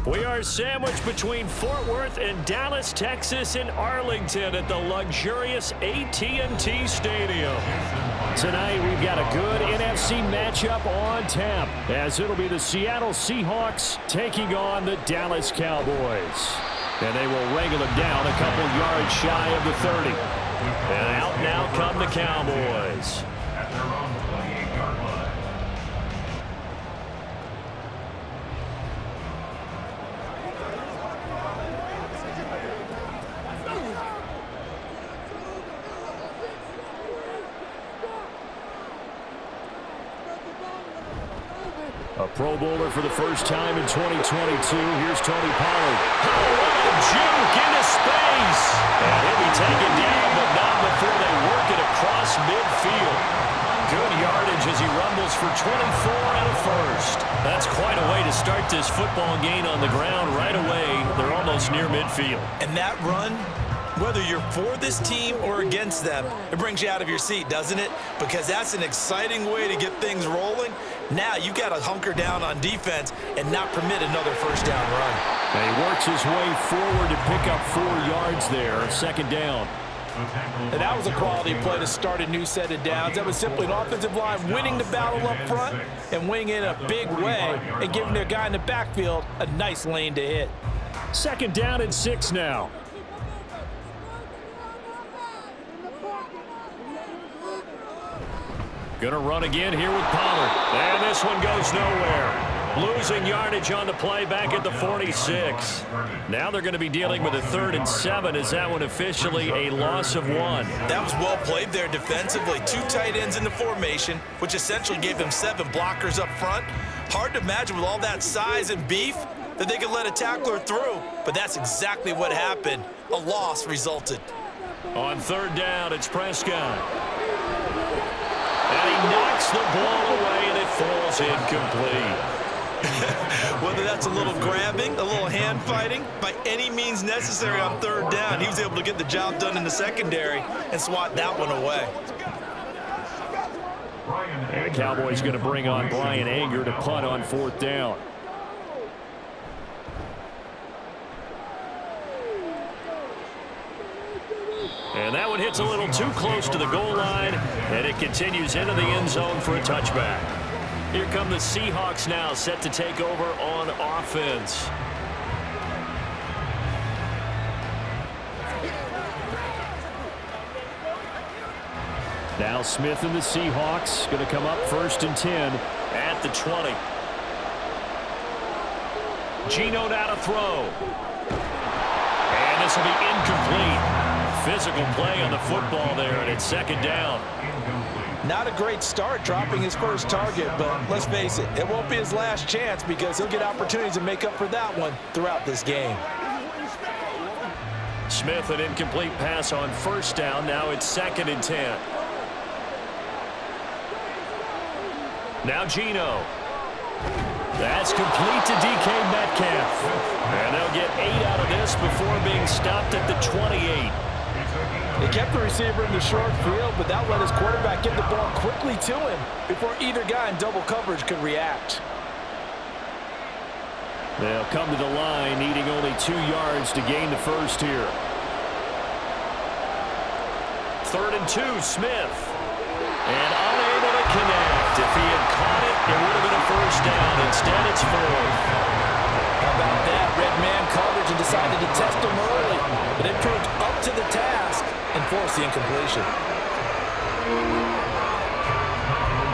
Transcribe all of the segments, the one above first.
We are sandwiched between Fort Worth and Dallas, Texas, and Arlington at the luxurious AT&T Stadium. Tonight, we've got a good NFC matchup on tap, as it'll be the Seattle Seahawks taking on the Dallas Cowboys. And they will wrangle them down a couple yards shy of the 30. And out now come the Cowboys. A Pro Bowler for the first time in 2022. Here's Tony Pollard. Oh, what a juke into space. And he'll be taken down, but not before they work it across midfield. Good yardage as he rumbles for 24 and a first. That's quite a way to start this football game on the ground right away. They're almost near midfield. And that run, whether you're for this team or against them, it brings you out of your seat, doesn't it? Because that's an exciting way to get things rolling. Now you've got to hunker down on defense and not permit another first down run. And he works his way forward to pick up 4 yards there. Second down. And that was a quality play to start a new set of downs. That was simply an offensive line winning the battle up front and winning in a big way and giving their guy in the backfield a nice lane to hit. Second down and 6 now. Gonna run again here with Pollard. And this one goes nowhere. Losing yardage on the play back at the 46. Now they're going to be dealing with a 3rd and 7. Is that one officially a loss of 1? That was well played there defensively. 2 tight ends in the formation, which essentially gave them 7 blockers up front. Hard to imagine with all that size and beef that they could let a tackler through. But that's exactly what happened. A loss resulted. On 3rd down, it's Prescott. And he knocks the ball away, and it falls incomplete. Whether that's a little grabbing, a little hand fighting, by any means necessary on 3rd down, he was able to get the job done in the secondary and swat that one away. And the Cowboys going to bring on Brian Anger to punt on 4th down. And that one hits a little too close to the goal line, and it continues into the end zone for a touchback. Here come the Seahawks now, set to take over on offense. Now Smith and the Seahawks going to come up 1st and 10 at the 20. Geno now to throw. And this will be incomplete. Physical play on the football there, and it's 2nd down. Not a great start dropping his first target, but let's face it, it won't be his last chance because he'll get opportunities to make up for that one throughout this game. Smith, an incomplete pass on 1st down. Now it's 2nd and 10. Now Geno. That's complete to DK Metcalf. And they'll get 8 out of this before being stopped at the 28. They kept the receiver in the short field, but that let his quarterback get the ball quickly to him before either guy in double coverage could react. They'll come to the line, needing only 2 yards to gain the first here. 3rd and 2, Smith. And unable to connect. If he had caught it, it would have been a first down. Instead, it's 4th. How about that? Red man coverage and decided to test him early, but it proved up to the task and forced the incompletion.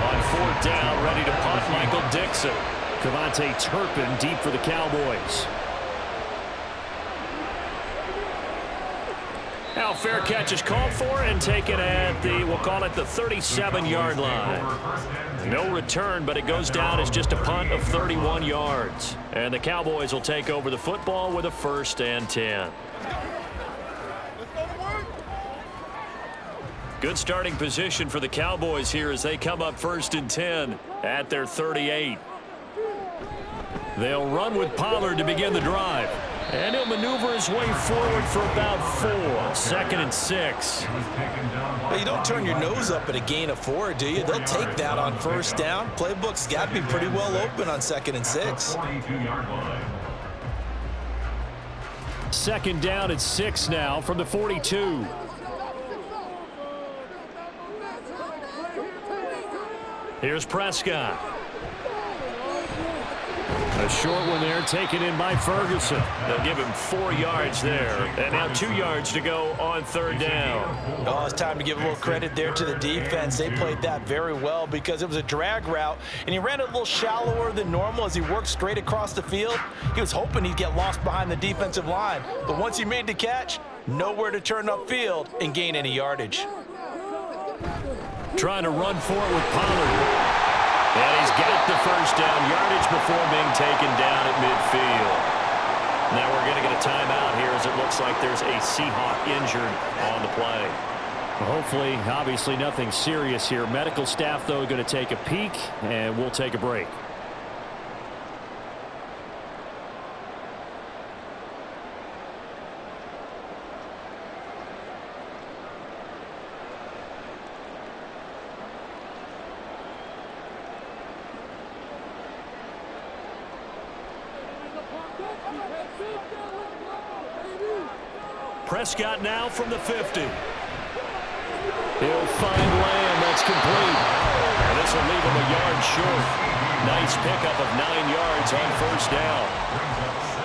On 4th down, ready to punt, Michael Dixon. Cavante Turpin deep for the Cowboys. Now fair catch is called for and taken at the, we'll call it the 37-yard line. No return, but it goes down as just a punt of 31 yards. And the Cowboys will take over the football with a 1st and 10. Good starting position for the Cowboys here as they come up 1st and 10 at their 38. They'll run with Pollard to begin the drive. And he'll maneuver his way forward for about 4. 2nd and 6. Well, you don't turn your nose up at a gain of 4, do you? They'll take that on 1st down. Playbook's got to be pretty well open on 2nd and 6. Second down at 6 now from the 42. Here's Prescott. A short one there, taken in by Ferguson. They'll give him 4 yards there. And now 2 yards to go on third down. Oh, it's time to give a little credit there to the defense. They played that very well because it was a drag route, and he ran a little shallower than normal as he worked straight across the field. He was hoping he'd get lost behind the defensive line. But once he made the catch, nowhere to turn upfield and gain any yardage. Trying to run for it with Pollard. And he's got the first down yardage before being taken down at midfield. Now we're going to get a timeout here as it looks like there's a Seahawk injured on the play. Hopefully, obviously nothing serious here. Medical staff, though, going to take a peek, and we'll take a break. Prescott now from the 50. He'll find Lamb. That's complete. And this will leave him a yard short. Nice pickup of 9 yards on first down.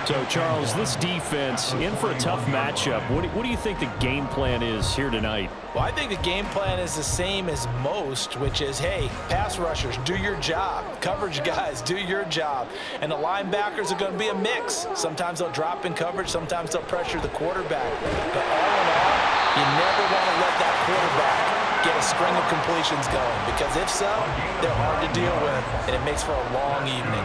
So, Charles, this defense in for a tough matchup. What do you think the game plan is here tonight? Well, I think the game plan is the same as most, which is, hey, pass rushers, do your job. Coverage guys, do your job. And the linebackers are going to be a mix. Sometimes they'll drop in coverage. Sometimes they'll pressure the quarterback. But all in all, you never want to let that quarterback get a string of completions going, because if so, they're hard to deal with, and it makes for a long evening.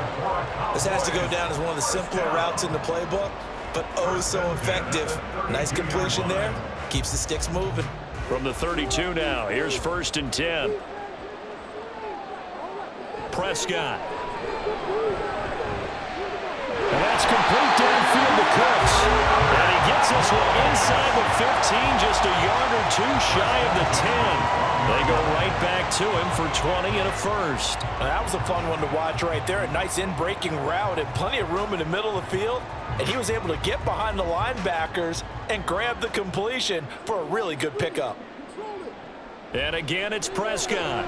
This has to go down as one of the simpler routes in the playbook, but oh so effective. Nice completion there. Keeps the sticks moving. From the 32 now, here's 1st and 10. Prescott. And that's complete downfield to Cooks. And he gets this one inside the 15, just a yard or 2 shy of the 10. They go right back to him for 20 and a first. That was a fun one to watch right there. A nice in-breaking route and plenty of room in the middle of the field. And he was able to get behind the linebackers and grab the completion for a really good pickup. And again, it's Prescott.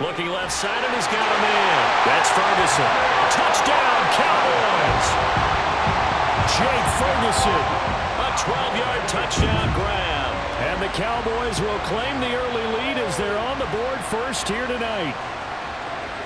Looking left side, and he's got him in. That's Ferguson. Touchdown, Cowboys! Jake Ferguson, a 12-yard touchdown grab. And the Cowboys will claim the early lead as they're on the board first here tonight.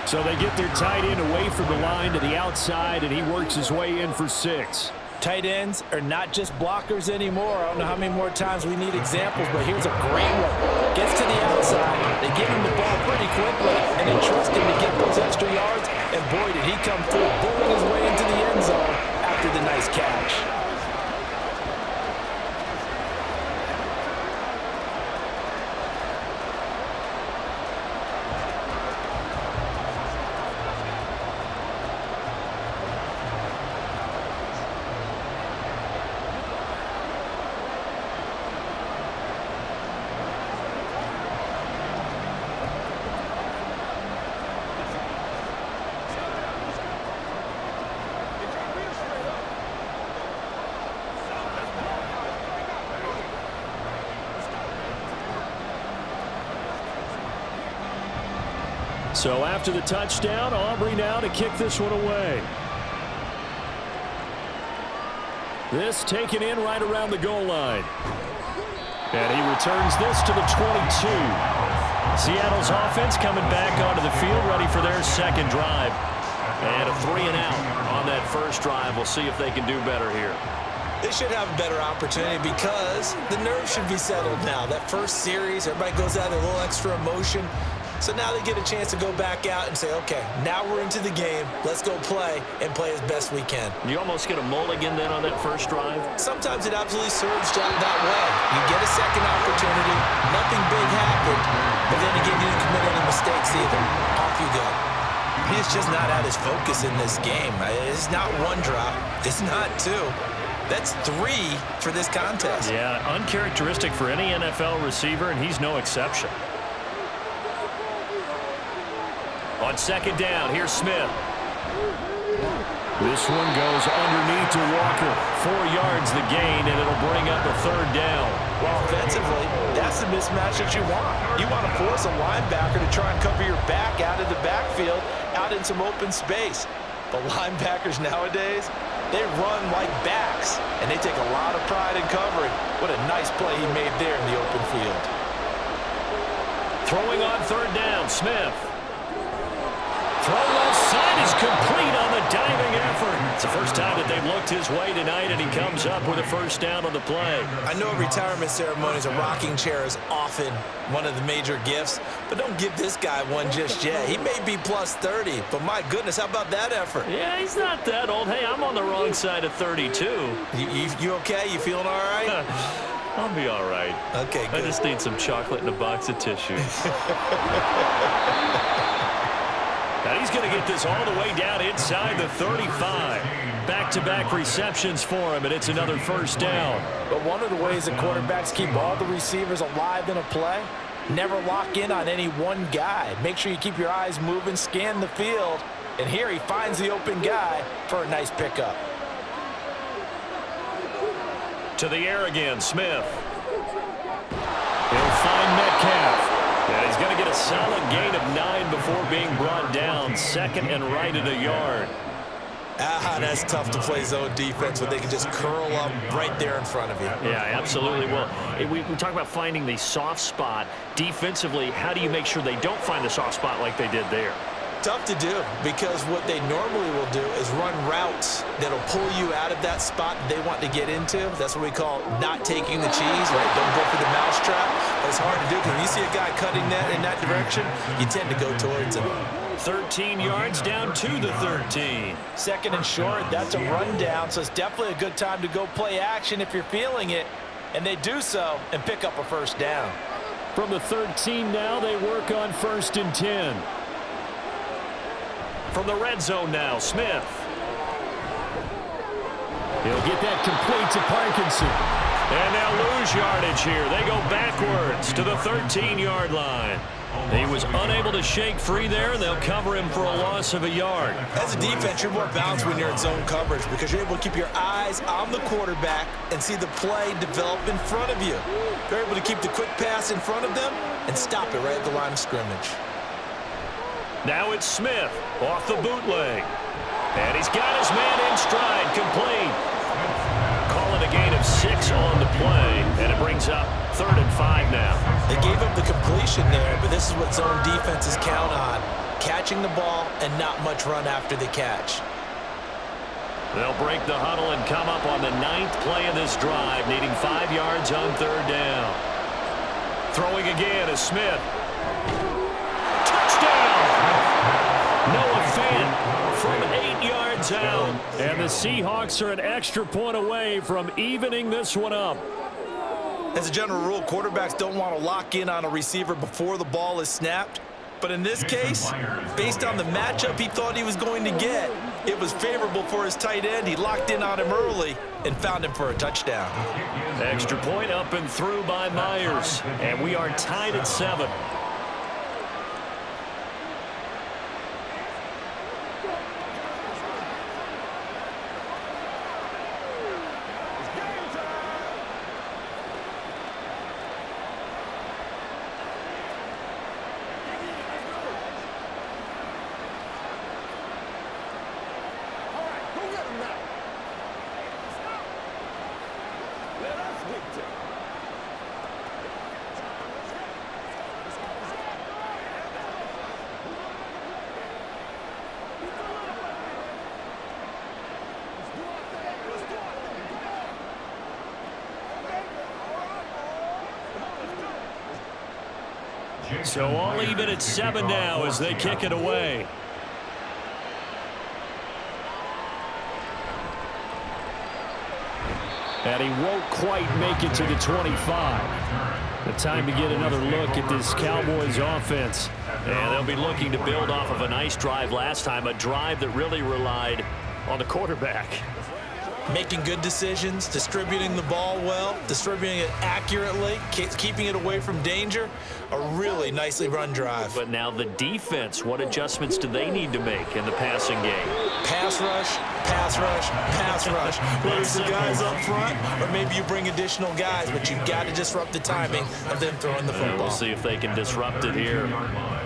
So they get their tight end away from the line to the outside, and he works his way in for 6. Tight ends are not just blockers anymore. I don't know how many more times we need examples, but here's a great one. Gets to the outside. They give him the ball pretty quickly and then trust him to get those extra yards. And boy, did he come through, bowling his way into the end zone after the nice catch. So after the touchdown, Aubrey now to kick this one away. This taken in right around the goal line. And he returns this to the 22. Seattle's offense coming back onto the field, ready for their second drive. And a 3-and-out on that first drive. We'll see if they can do better here. They should have a better opportunity because the nerves should be settled now. That first series, everybody goes out with a little extra emotion. So now they get a chance to go back out and say, okay, now we're into the game. Let's go play and play as best we can. You almost get a mulligan then on that first drive? Sometimes it absolutely serves that way. You get a second opportunity, nothing big happened, but then again, you didn't commit any mistakes either. Off you go. He's just not at his focus in this game. It's not one drop. It's not 2. That's 3 for this contest. Yeah, uncharacteristic for any NFL receiver, and he's no exception. On second down, here's Smith. This one goes underneath to Walker. 4 yards the gain, and it'll bring up a 3rd down. Well, offensively, that's the mismatch that you want. You want to force a linebacker to try and cover your back out of the backfield, out in some open space. But linebackers nowadays, they run like backs, and they take a lot of pride in covering. What a nice play he made there in the open field. Throwing on 3rd down, Smith. Throw left side is complete on the diving effort. It's the first time that they've looked his way tonight, and he comes up with a 1st down on the play. I know at retirement ceremonies, a rocking chair is often one of the major gifts, but don't give this guy one just yet. He may be plus 30, but my goodness, how about that effort? Yeah, he's not that old. Hey, I'm on the wrong side of 32. You okay? You feeling all right? I'll be all right. Okay, good. I just need some chocolate and a box of tissues. Now he's going to get this all the way down inside the 35. Back-to-back receptions for him, and it's another 1st down. But one of the ways that quarterbacks keep all the receivers alive in a play, never lock in on any one guy. Make sure you keep your eyes moving, scan the field, and here he finds the open guy for a nice pickup. To the air again, Smith. He'll find Metcalf. And he's going to get a solid gain of 9 before being brought down. 2nd and right at a yard. That's tough to play zone defense when they can just curl up right there in front of you. Yeah, absolutely. Well, we talk about finding the soft spot. Defensively, how do you make sure they don't find the soft spot like they did there? Tough to do, because what they normally will do is run routes that'll pull you out of that spot they want to get into. That's what we call not taking the cheese, right? Don't go for the mousetrap. But it's hard to do, because when you see a guy cutting that in that direction, you tend to go towards him. 13 yards down to the 13. 2nd and short, that's a rundown, so it's definitely a good time to go play action if you're feeling it. And they do so and pick up a 1st down. From the 13 now, they work on 1st and 10. From the red zone now, Smith. He'll get that complete to Parkinson. And they'll lose yardage here. They go backwards to the 13-yard line. He was unable to shake free there, and they'll cover him for a loss of a yard. As a defense, you're more balanced when you're in zone coverage, because you're able to keep your eyes on the quarterback and see the play develop in front of you. You're able to keep the quick pass in front of them and stop it right at the line of scrimmage. Now it's Smith off the bootleg. And he's got his man in stride, complete. Call it a gain of 6 on the play, and it brings up 3rd and 5 now. They gave up the completion there, but this is what zone defenses count on. Catching the ball and not much run after the catch. They'll break the huddle and come up on the 9th play of this drive, needing 5 yards on 3rd down. Throwing again is Smith. Noah Fant from 8 yards out. And the Seahawks are an extra point away from evening this one up. As a general rule, quarterbacks don't want to lock in on a receiver before the ball is snapped. But in this case, based on the matchup he thought he was going to get, it was favorable for his tight end. He locked in on him early and found him for a touchdown. Extra point up and through by Myers. And we are tied at 7. So all even at 7 now as they kick it away. And he won't quite make it to the 25. The time to get another look at this Cowboys offense. And they'll be looking to build off of a nice drive last time, a drive that really relied on the quarterback. Making good decisions, distributing the ball well, distributing it accurately, keeping it away from danger. A really nicely run drive. But now the defense, what adjustments do they need to make in the passing game? Pass rush, pass rush, pass rush. Whether it's the guys up front or maybe you bring additional guys, but you've got to disrupt the timing of them throwing the football. We'll see if they can disrupt it here.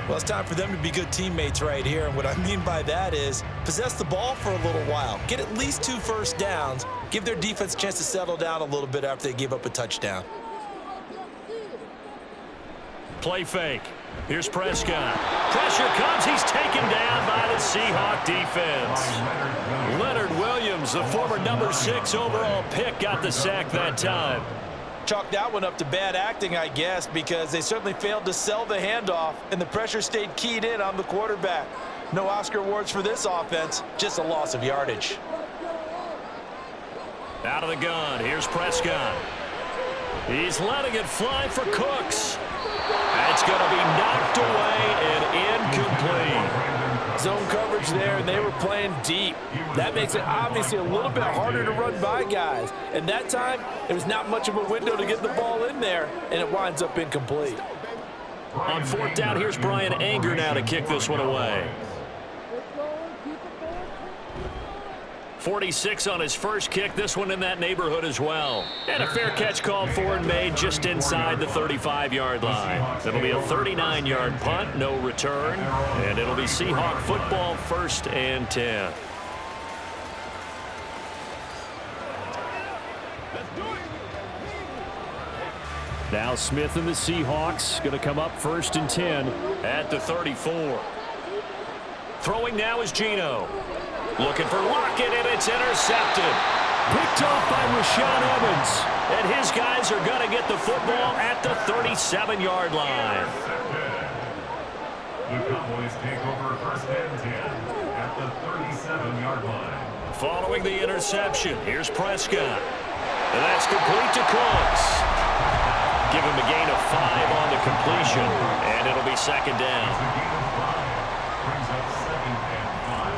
Well, it's time for them to be good teammates right here. And what I mean by that is possess the ball for a little while. Get at least 2 first downs. Give their defense a chance to settle down a little bit after they give up a touchdown. Play fake. Here's Prescott. Pressure comes. He's taken down by the Seahawks defense. Leonard Williams, the former number 6 overall pick, got the sack that time. Chalk that one up to bad acting, I guess, because they certainly failed to sell the handoff, and the pressure stayed keyed in on the quarterback. No Oscar awards for this offense, just a loss of yardage. Out of the gun, here's Prescott. He's letting it fly for Cooks. That's going to be knocked away and incomplete. Zone coverage there, and they were playing deep. That makes it obviously a little bit harder to run by guys. And that time, there was not much of a window to get the ball in there, and it winds up incomplete. On 4th down, here's Brian Anger now to kick this one away. 46 on his first kick, this one in that neighborhood as well. And a fair catch called for and made just inside the 35-yard line. It'll be a 39-yard punt, no return, and it'll be Seahawk football 1st and 10. Now Smith and the Seahawks going to come up 1st and 10 at the 34. Throwing now is Geno. Looking for Lockett, and it's intercepted. Picked off by Rashaan Evans. And his guys are going to get the football at the 37-yard line. The Cowboys take over 1st and 10 at the 37-yard line. Following the interception, here's Prescott. And that's complete to Cooks. Give him a gain of 5 on the completion, and it'll be 2nd down. Brings up 2nd and 5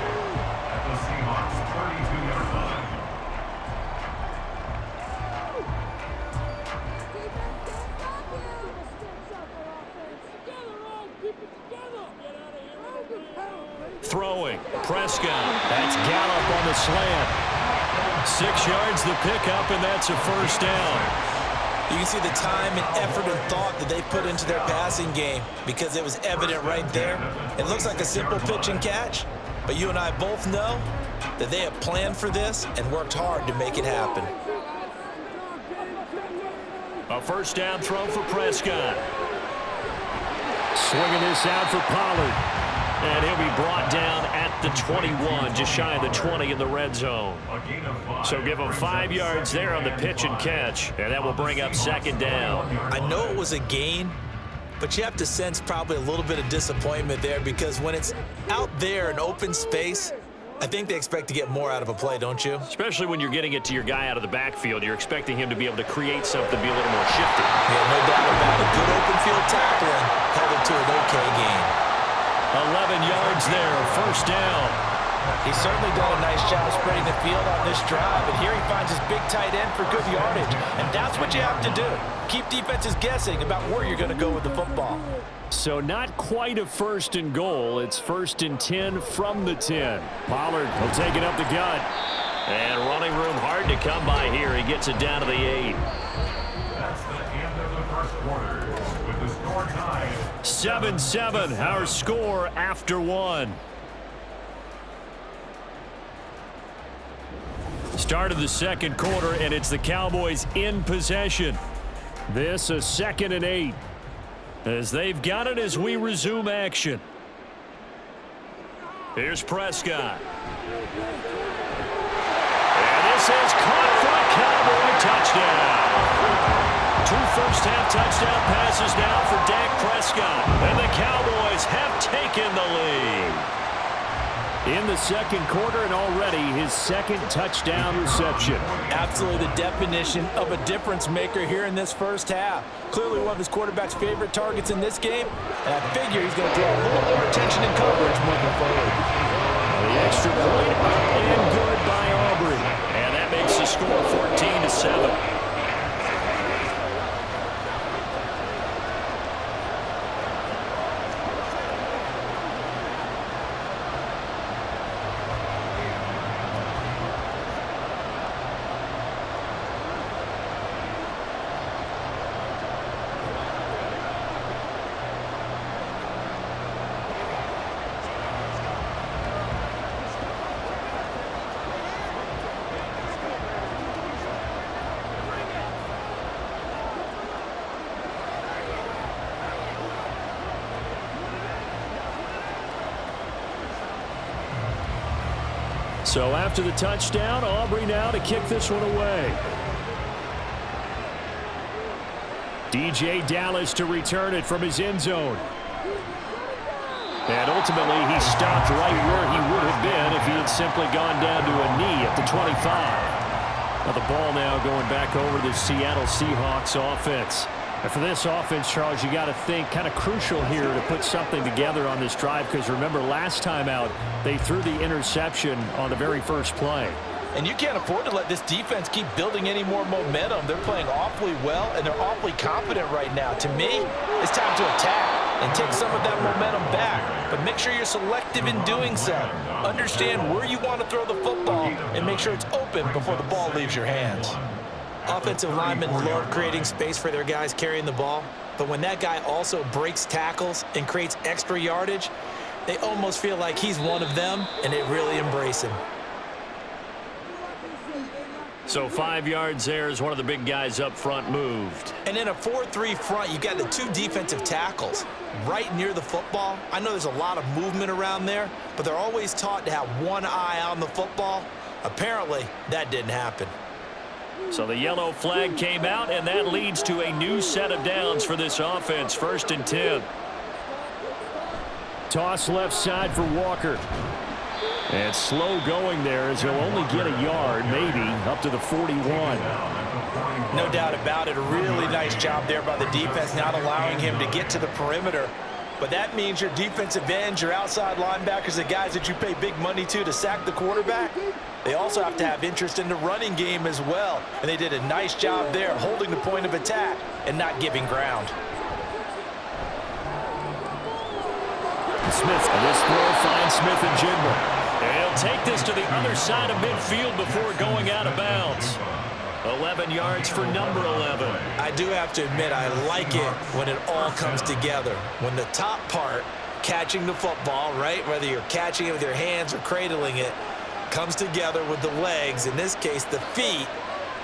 at the Seahawks 32-yard line. Throwing, Prescott. That's Gallup on the slant. 6 yards the pickup, and that's a 1st down. You can see the time and effort and thought that they put into their passing game because it was evident right there. It looks like a simple pitch and catch, but you and I both know that they have planned for this and worked hard to make it happen. A 1st down throw for Prescott. Swinging this out for Pollard. And he'll be brought down at the 21, just shy of the 20 in the red zone. So give him 5 yards there on the pitch and catch, and that will bring up 2nd down. I know it was a gain, but you have to sense probably a little bit of disappointment there because when it's out there in open space, I think they expect to get more out of a play, don't you? Especially when you're getting it to your guy out of the backfield. You're expecting him to be able to create something, be a little more shifty. Yeah, no doubt about it. Good open field tackling held it to an okay gain. 11 yards there, 1st down. He's certainly done a nice job of spreading the field on this drive, and here he finds his big tight end for good yardage. And that's what you have to do. Keep defenses guessing about where you're going to go with the football. So not quite a 1st and goal. It's 1st and 10 from the 10. Pollard will take it up the gut. And running room hard to come by here. He gets it down to the 8. That's the end of the 1st quarter with the score tied. 7-7, our score after 1. Start of the 2nd quarter, and it's the Cowboys in possession. This a 2nd and 8. As they've got it as we resume action. Here's Prescott. And this is caught for a Cowboy touchdown. 2 first-half touchdown passes now for Dak Prescott. And the Cowboys have taken the lead. In the 2nd quarter, and already his 2nd touchdown reception. Absolutely the definition of a difference maker here in this 1st half. Clearly one of his quarterback's favorite targets in this game, and I figure he's going to draw a little more attention and coverage moving forward. The extra point up and good by Aubrey. And that makes So after the touchdown, Aubrey now to kick this one away. DJ Dallas to return it from his end zone. And ultimately, he stopped right where he would have been if he had simply gone down to a knee at the 25. Now the ball now going back over to the Seattle Seahawks offense. And for this offense, Charles, you got to think kind of crucial here to put something together on this drive, because remember last time out, they threw the interception on the very first play. And you can't afford to let this defense keep building any more momentum. They're playing awfully well, and they're awfully confident right now. To me, it's time to attack and take some of that momentum back. But make sure you're selective in doing so. Understand where you want to throw the football and make sure it's open before the ball leaves your hands. Offensive linemen love creating space for their guys carrying the ball, but when that guy also breaks tackles and creates extra yardage, they almost feel like he's one of them, and they really embrace him. So 5 yards there as one of the big guys up front moved. And in a 4-3 front, you got the two defensive tackles right near the football. I know there's a lot of movement around there, but they're always taught to have one eye on the football. Apparently, that didn't happen. So the yellow flag came out, and that leads to a new set of downs for this offense. 1st and 10. Toss left side for Walker. And slow going there as he'll only get a yard, maybe, up to the 41. No doubt about it. A really nice job there by the defense, not allowing him to get to the perimeter. But that means your defensive ends, your outside linebackers, the guys that you pay big money to sack the quarterback, they also have to have interest in the running game as well. And they did a nice job there, holding the point of attack and not giving ground. Smith, this throw finds Smith and Jigba. And he'll take this to the other side of midfield before going out of bounds. 11 yards for number 11. I do have to admit, I like it when it all comes together. When the top part, catching the football, right, whether you're catching it with your hands or cradling it, comes together with the legs, in this case the feet,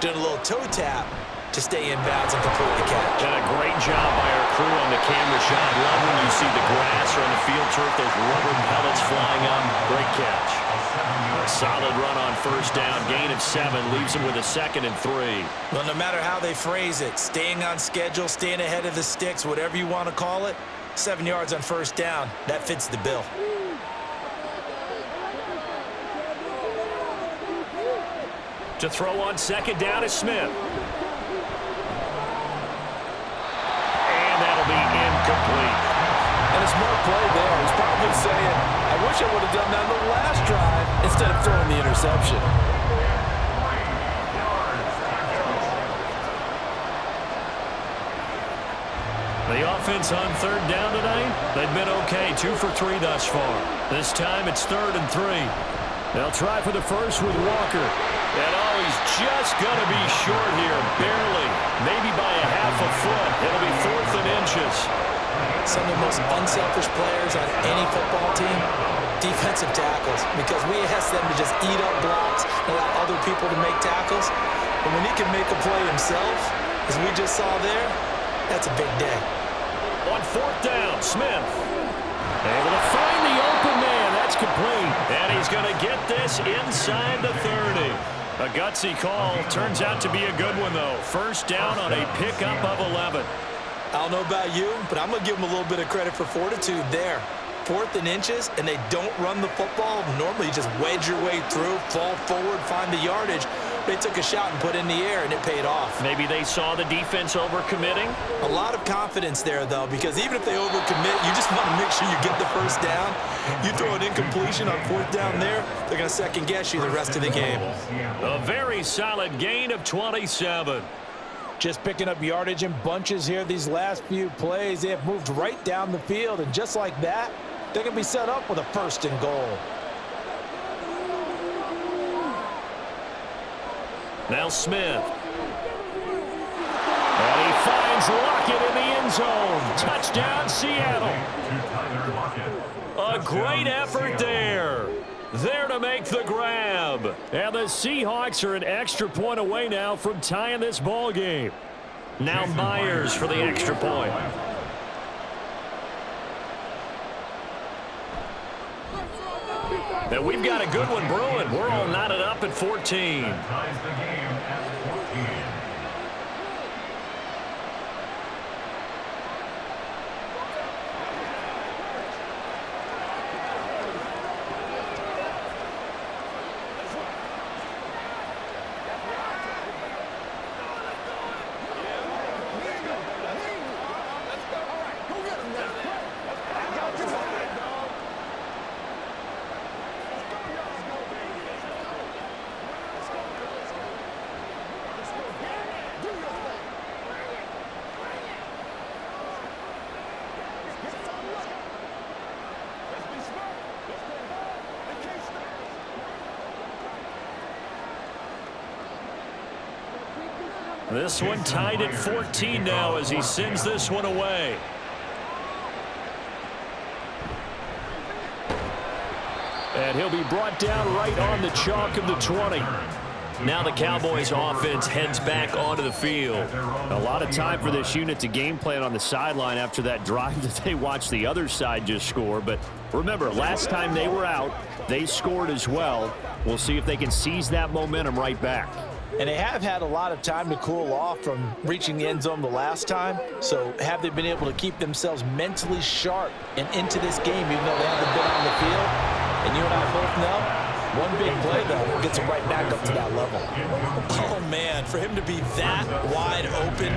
doing a little toe tap to stay in bounds and complete the catch. And a great job by our crew on the camera shot. Love when you see the grass or on the field turf, those rubber pellets flying up. Great catch. A solid run on 1st down. Gain of 7 leaves him with a 2nd and 3. Well, no matter how they phrase it, staying on schedule, staying ahead of the sticks, whatever you want to call it, 7 yards on 1st down, that fits the bill. To throw on 2nd down is Smith. That'll be incomplete. And a smart play there. He's probably saying, I wish I would have done that on the last drive instead of throwing the interception. The offense on 3rd down tonight, they've been okay. 2 for 3 thus far. This time it's 3rd and 3. They'll try for the first with Walker. And he's just going to be short here, barely, maybe by a half a foot. It'll be 4th and inches. Some of the most unselfish players on any football team, defensive tackles, because we ask them to just eat up blocks and allow other people to make tackles. But when he can make a play himself, as we just saw there, that's a big day. On 4th down, Smith. Able to find the open man. That's complete. And he's going to get this inside the 30. A gutsy call. Turns out to be a good one, though. 1st down on a pickup of 11. I don't know about you, but I'm going to give them a little bit of credit for fortitude there. 4th and inches, and they don't run the football. Normally, you just wedge your way through, fall forward, find the yardage. They took a shot and put it in the air, and it paid off. Maybe they saw the defense overcommitting. A lot of confidence there, though, because even if they overcommit, you just want to make sure you get the 1st down. You throw an incompletion on 4th down there, they're going to second-guess you the rest of the game. A very solid gain of 27. Just picking up yardage in bunches here these last few plays. They have moved right down the field, and just like that, they're going to be set up with a 1st and goal. Now Smith. And he finds Lockett in the end zone. Touchdown, Seattle. A great effort there. There to make the grab. And the Seahawks are an extra point away now from tying this ball game. Now Myers for the extra point. And we've got a good one brewing. We're all knotted up at 14. That ties the game at 14. This one tied at 14 now as he sends this one away. And he'll be brought down right on the chalk of the 20. Now the Cowboys offense heads back onto the field. A lot of time for this unit to game plan on the sideline after that drive that they watched the other side just score. But remember, last time they were out, they scored as well. We'll see if they can seize that momentum right back. And they have had a lot of time to cool off from reaching the end zone the last time. So have they been able to keep themselves mentally sharp and into this game even though they haven't been on the field? And you and I both know, one big play, though, gets them right back up to that level. Oh, man, for him to be that wide open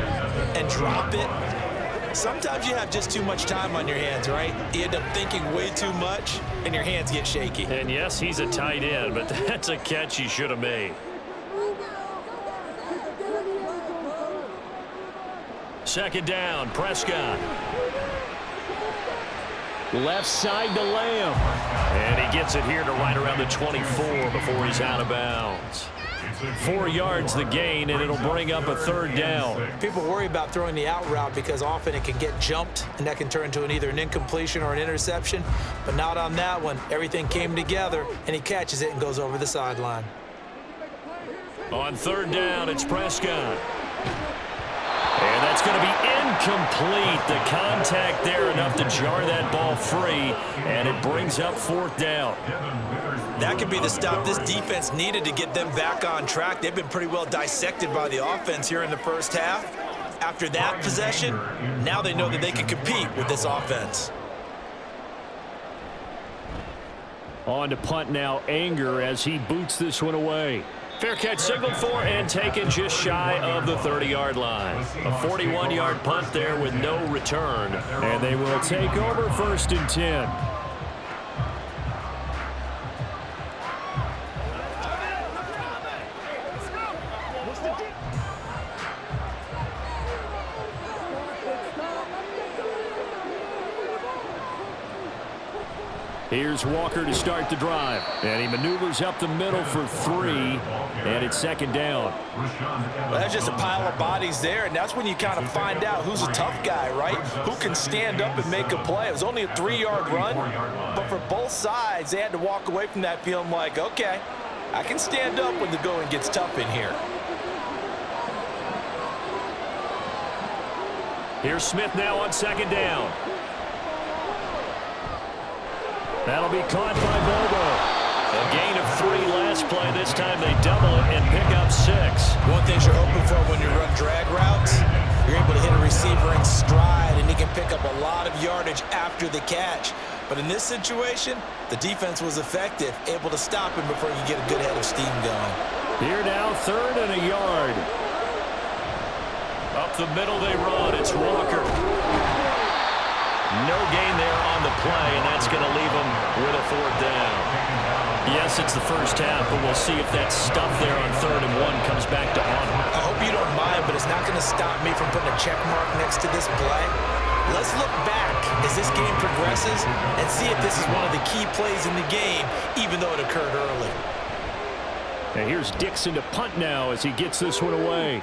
and drop it, sometimes you have just too much time on your hands, right? You end up thinking way too much, and your hands get shaky. And, yes, he's a tight end, but that's a catch he should have made. Second down, Prescott. Left side to Lamb. And he gets it here to right around the 24 before he's out of bounds. 4 yards the gain, and it'll bring up a third down. People worry about throwing the out route because often it can get jumped, and that can turn into either an incompletion or an interception. But not on that one. Everything came together, and he catches it and goes over the sideline. On third down, it's Prescott. And that's going to be incomplete. The contact there enough to jar that ball free, and it brings up fourth down. That could be the stop this defense needed to get them back on track. They've been pretty well dissected by the offense here in the first half. After that possession, now they know that they can compete with this offense. On to punt now, Anger as he boots this one away. Fair catch signaled for and taken just shy of the 30-yard line. A 41-yard punt there with no return. And they will take over first and 10. Here's Walker to start the drive. And he maneuvers up the middle for 3. And it's second down. Well, that's just a pile of bodies there, and that's when you kind of find out who's a tough guy, right? Who can stand up and make a play. It was only a 3-yard run, but for both sides, they had to walk away from that feeling like, okay, I can stand up when the going gets tough in here. Here's Smith now on second down. That'll be caught by Bobo. A gain of 3 last play. This time they double it and pick up 6. One thing you're hoping for when you run drag routes, you're able to hit a receiver in stride, and he can pick up a lot of yardage after the catch. But in this situation, the defense was effective, able to stop him before you get a good head of steam going. Here now, 3rd and a yard. Up the middle they run. It's Walker. No gain there on the play, and that's going to leave them with a 4th down. Yes, it's the first half, but we'll see if that stuff there on 3rd and 1 comes back to haunt them. I hope you don't mind, but it's not going to stop me from putting a check mark next to this play. Let's look back as this game progresses and see if this is one of the key plays in the game, even though it occurred early. And here's Dixon to punt now as he gets this one away.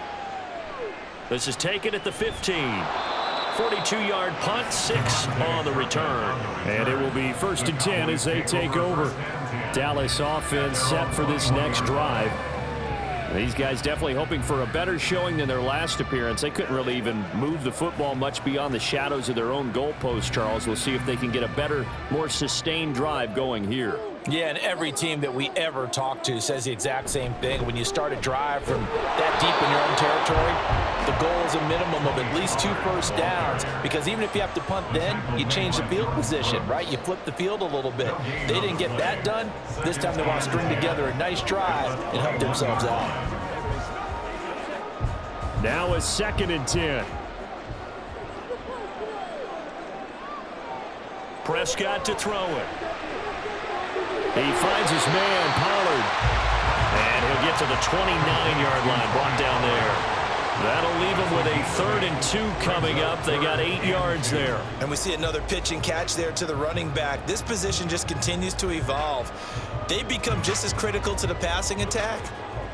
This is taken at the 15. 42-yard punt, 6 on the return. And it will be 1st and 10 as they take over. Dallas offense set for this next drive. These guys definitely hoping for a better showing than their last appearance. They couldn't really even move the football much beyond the shadows of their own goalpost, Charles. We'll see if they can get a better, more sustained drive going here. Yeah, and every team that we ever talk to says the exact same thing. When you start a drive from that deep in your own territory, the goal is a minimum of at least 2 first downs, because even if you have to punt then, you change the field position, right? You flip the field a little bit. They didn't get that done. This time they want to string together a nice drive and help themselves out. Now a 2nd and 10. Prescott to throw it. He finds his man, Pollard. And he'll get to the 29-yard line, brought down there. That'll leave him with a 3rd and 2 coming up. They got 8 yards there. And we see another pitch and catch there to the running back. This position just continues to evolve. They become just as critical to the passing attack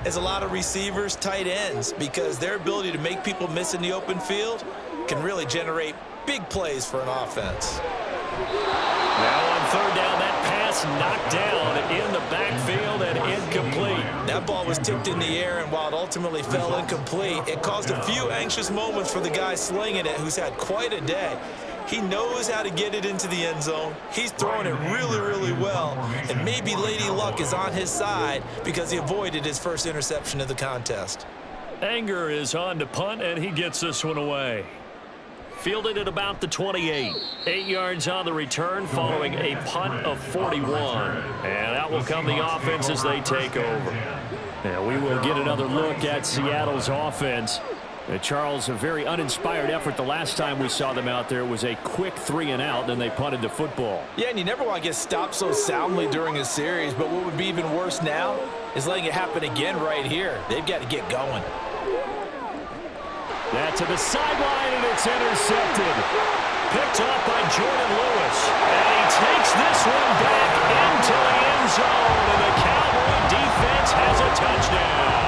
as a lot of receivers, tight ends, because their ability to make people miss in the open field can really generate big plays for an offense. Now on 3rd down, that pass knocked down in the backfield and incomplete. That ball was tipped in the air, and while it ultimately fell incomplete, it caused a few anxious moments for the guy slinging it, who's had quite a day. He knows how to get it into the end zone. He's throwing it really, really well, and maybe Lady Luck is on his side because he avoided his first interception of the contest. Anger is on to punt, and he gets this one away. Fielded at about the 28. 8 yards on the return following a punt of 41. And out will come the offense as they take over. And we will get another look at Seattle's offense. Charles, a very uninspired effort the last time we saw them out there. It was a quick 3 and out, then they punted the football. Yeah, and you never want to get stopped so soundly during a series, but what would be even worse now is letting it happen again right here. They've got to get going. That to the sideline, and it's intercepted. Picked up by Jordan Lewis. And he takes this one back into the end zone, and the Cowboy defense has a touchdown.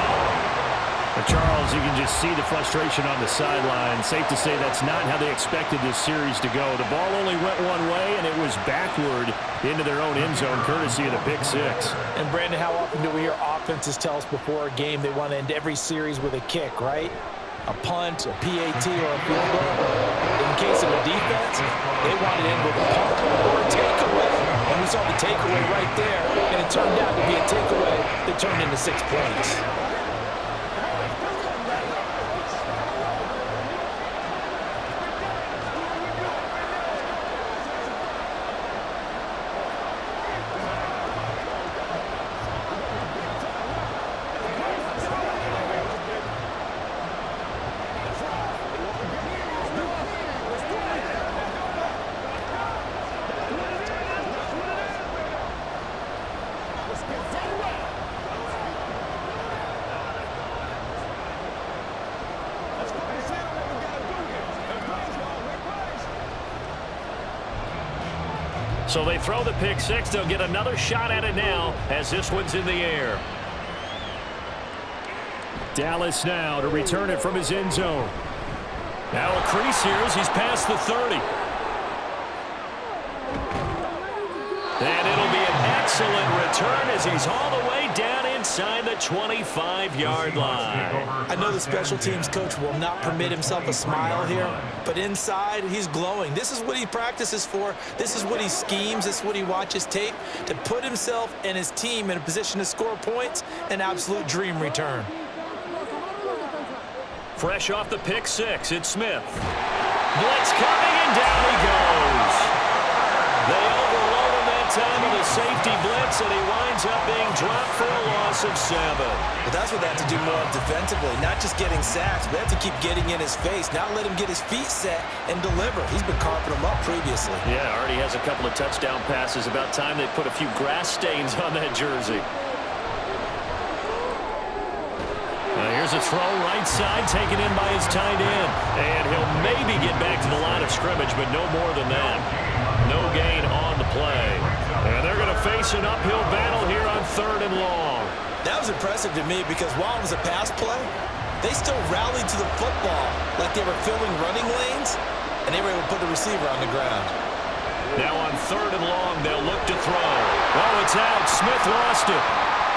Charles, you can just see the frustration on the sideline. Safe to say that's not how they expected this series to go. The ball only went one way, and it was backward into their own end zone, courtesy of the pick 6. And, Brandon, how often do we hear offenses tell us before a game they want to end every series with a kick, right? A punt, a PAT, or a field goal. In case of a defense, they want it in with a punt or a takeaway. And we saw the takeaway right there, and it turned out to be a takeaway that turned into 6 points. So they throw the pick 6. They'll get another shot at it now as this one's in the air. Dallas now to return it from his end zone. Now a crease here as he's past the 30. And it'll be an excellent return as he's all the way down inside the 25-yard line. I know the special teams coach will not permit himself a smile here, but inside he's glowing. This is what he practices for. This is what he schemes. This is what he watches tape to put himself and his team in a position to score points. An absolute dream return. Fresh off the pick 6, it's Smith. Blitz coming, and down he goes. They overload him that time with a safety blitz, and he winds up being dropped for a loss of 7. But that's what they have to do more of defensively, not just getting sacks, but they have to keep getting in his face, not let him get his feet set and deliver. He's been carving them up previously. Yeah, already has a couple of touchdown passes. About time they put a few grass stains on that jersey. Here's a throw right side taken in by his tight end. And he'll maybe get back to the line of scrimmage, but no more than that. No gain on the play. And they're going to face an uphill battle here on 3rd and long. That was impressive to me because while it was a pass play, they still rallied to the football like they were filling running lanes, and they were able to put the receiver on the ground. Now on 3rd and long, they'll look to throw. Oh, it's out. Smith lost it.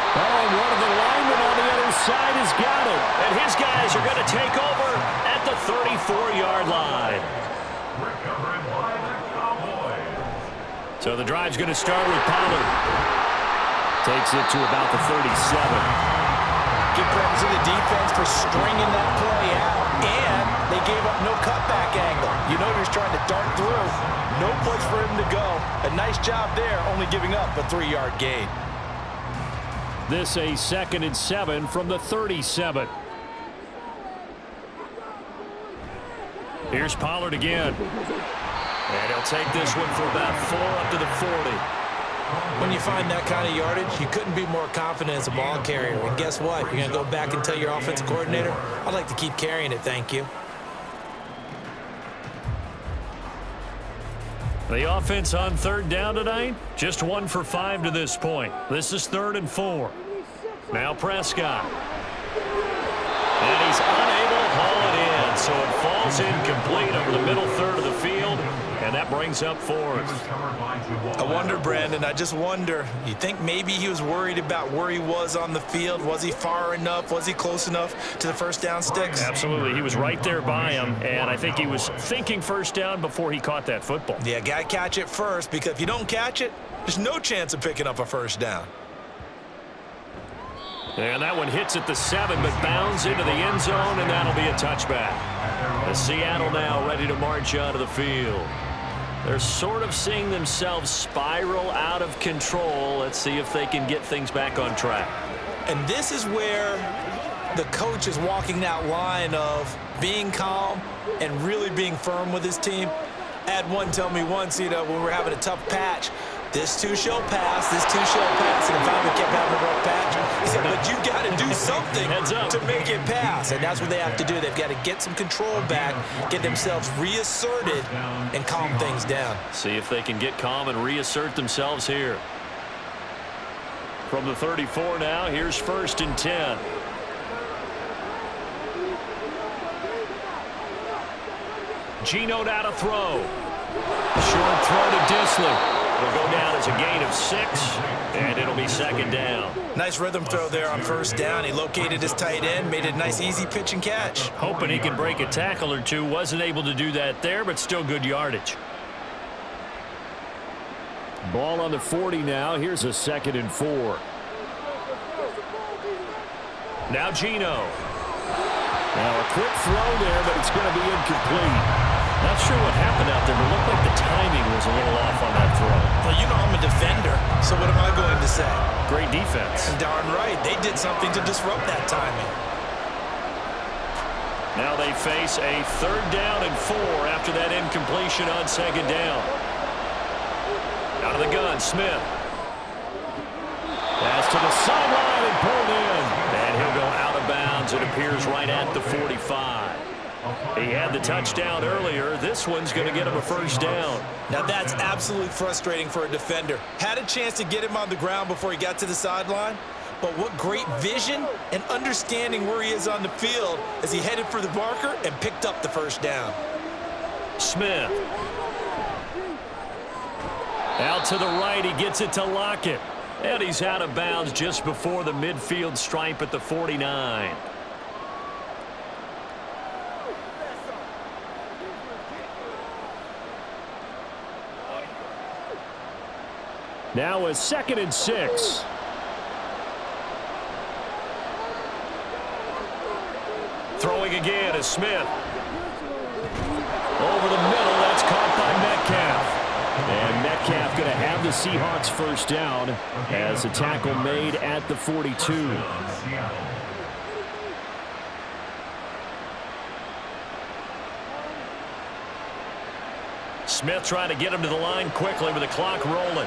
Oh, and one of the linemen on the other side has got it. And his guys are going to take over at the 34-yard line. Recovered by the Cowboys. So the drive's going to start with Pollard. Takes it to about the 37. Give credit to the defense for stringing that play out, and they gave up no cutback angle. You know he was trying to dart through. No place for him to go. A nice job there, only giving up a 3-yard gain. This a 2nd and 7 from the 37. Here's Pollard again. And he'll take this one for about 4 up to the 40. When you find that kind of yardage, you couldn't be more confident as a ball carrier. And guess what? You're going to go back and tell your offensive coordinator, I'd like to keep carrying it, thank you. The offense on 3rd down tonight, just 1 for 5 to this point. This is 3rd and 4. Now Prescott. And he's unable to haul it in, so it falls incomplete over the middle third of the field, and that brings up 4th. I wonder, Brandon, I just wonder, you think maybe he was worried about where he was on the field? Was he far enough? Was he close enough to the first down sticks? Absolutely. He was right there by him, and I think he was thinking first down before he caught that football. Yeah, got to catch it first, because if you don't catch it, there's no chance of picking up a first down. And that one hits at the 7, but bounds into the end zone, and that'll be a touchback. The Seattle now ready to march onto the field. They're sort of seeing themselves spiral out of control. Let's see if they can get things back on track. And this is where the coach is walking that line of being calm and really being firm with his team. I had one tell me once, when we're having a tough patch, this too shall pass, this too shall pass, and finally kept having a rough patch. He said, but you've got to do something to make it pass, and that's what they have to do. They've got to get some control back, get themselves reasserted, and calm things down. See if they can get calm and reassert themselves here. From the 34 now, here's 1st and 10. Geno now to throw. Short throw to Disley. It'll go down as a gain of 6, and it'll be 2nd down. Nice rhythm throw there on 1st down. He located his tight end, made it a nice easy pitch and catch. Hoping he can break a tackle or two. Wasn't able to do that there, but still good yardage. Ball on the 40 now. Here's a 2nd and 4. Now Geno. Now a quick throw there, but it's going to be incomplete. Not sure what happened out there, but it looked like the timing was a little off on that throw. Well, I'm a defender, so what am I going to say? Great defense. And darn right, they did something to disrupt that timing. Now they face a 3rd down and 4 after that incompletion on 2nd down. Out of the gun, Smith. Pass to the sideline and pulled in. And he'll go out of bounds. It appears right at the 45. He had the touchdown earlier. This one's going to get him a 1st down. Now that's absolutely frustrating for a defender. Had a chance to get him on the ground before he got to the sideline, but what great vision and understanding where he is on the field as he headed for the marker and picked up the 1st down. Smith. Out to the right, he gets it to Lockett. And he's out of bounds just before the midfield stripe at the 49. Now a 2nd and 6. Throwing again is Smith. Over the middle, that's caught by Metcalf. And Metcalf going to have the Seahawks 1st down as a tackle made at the 42. Smith trying to get him to the line quickly with the clock rolling.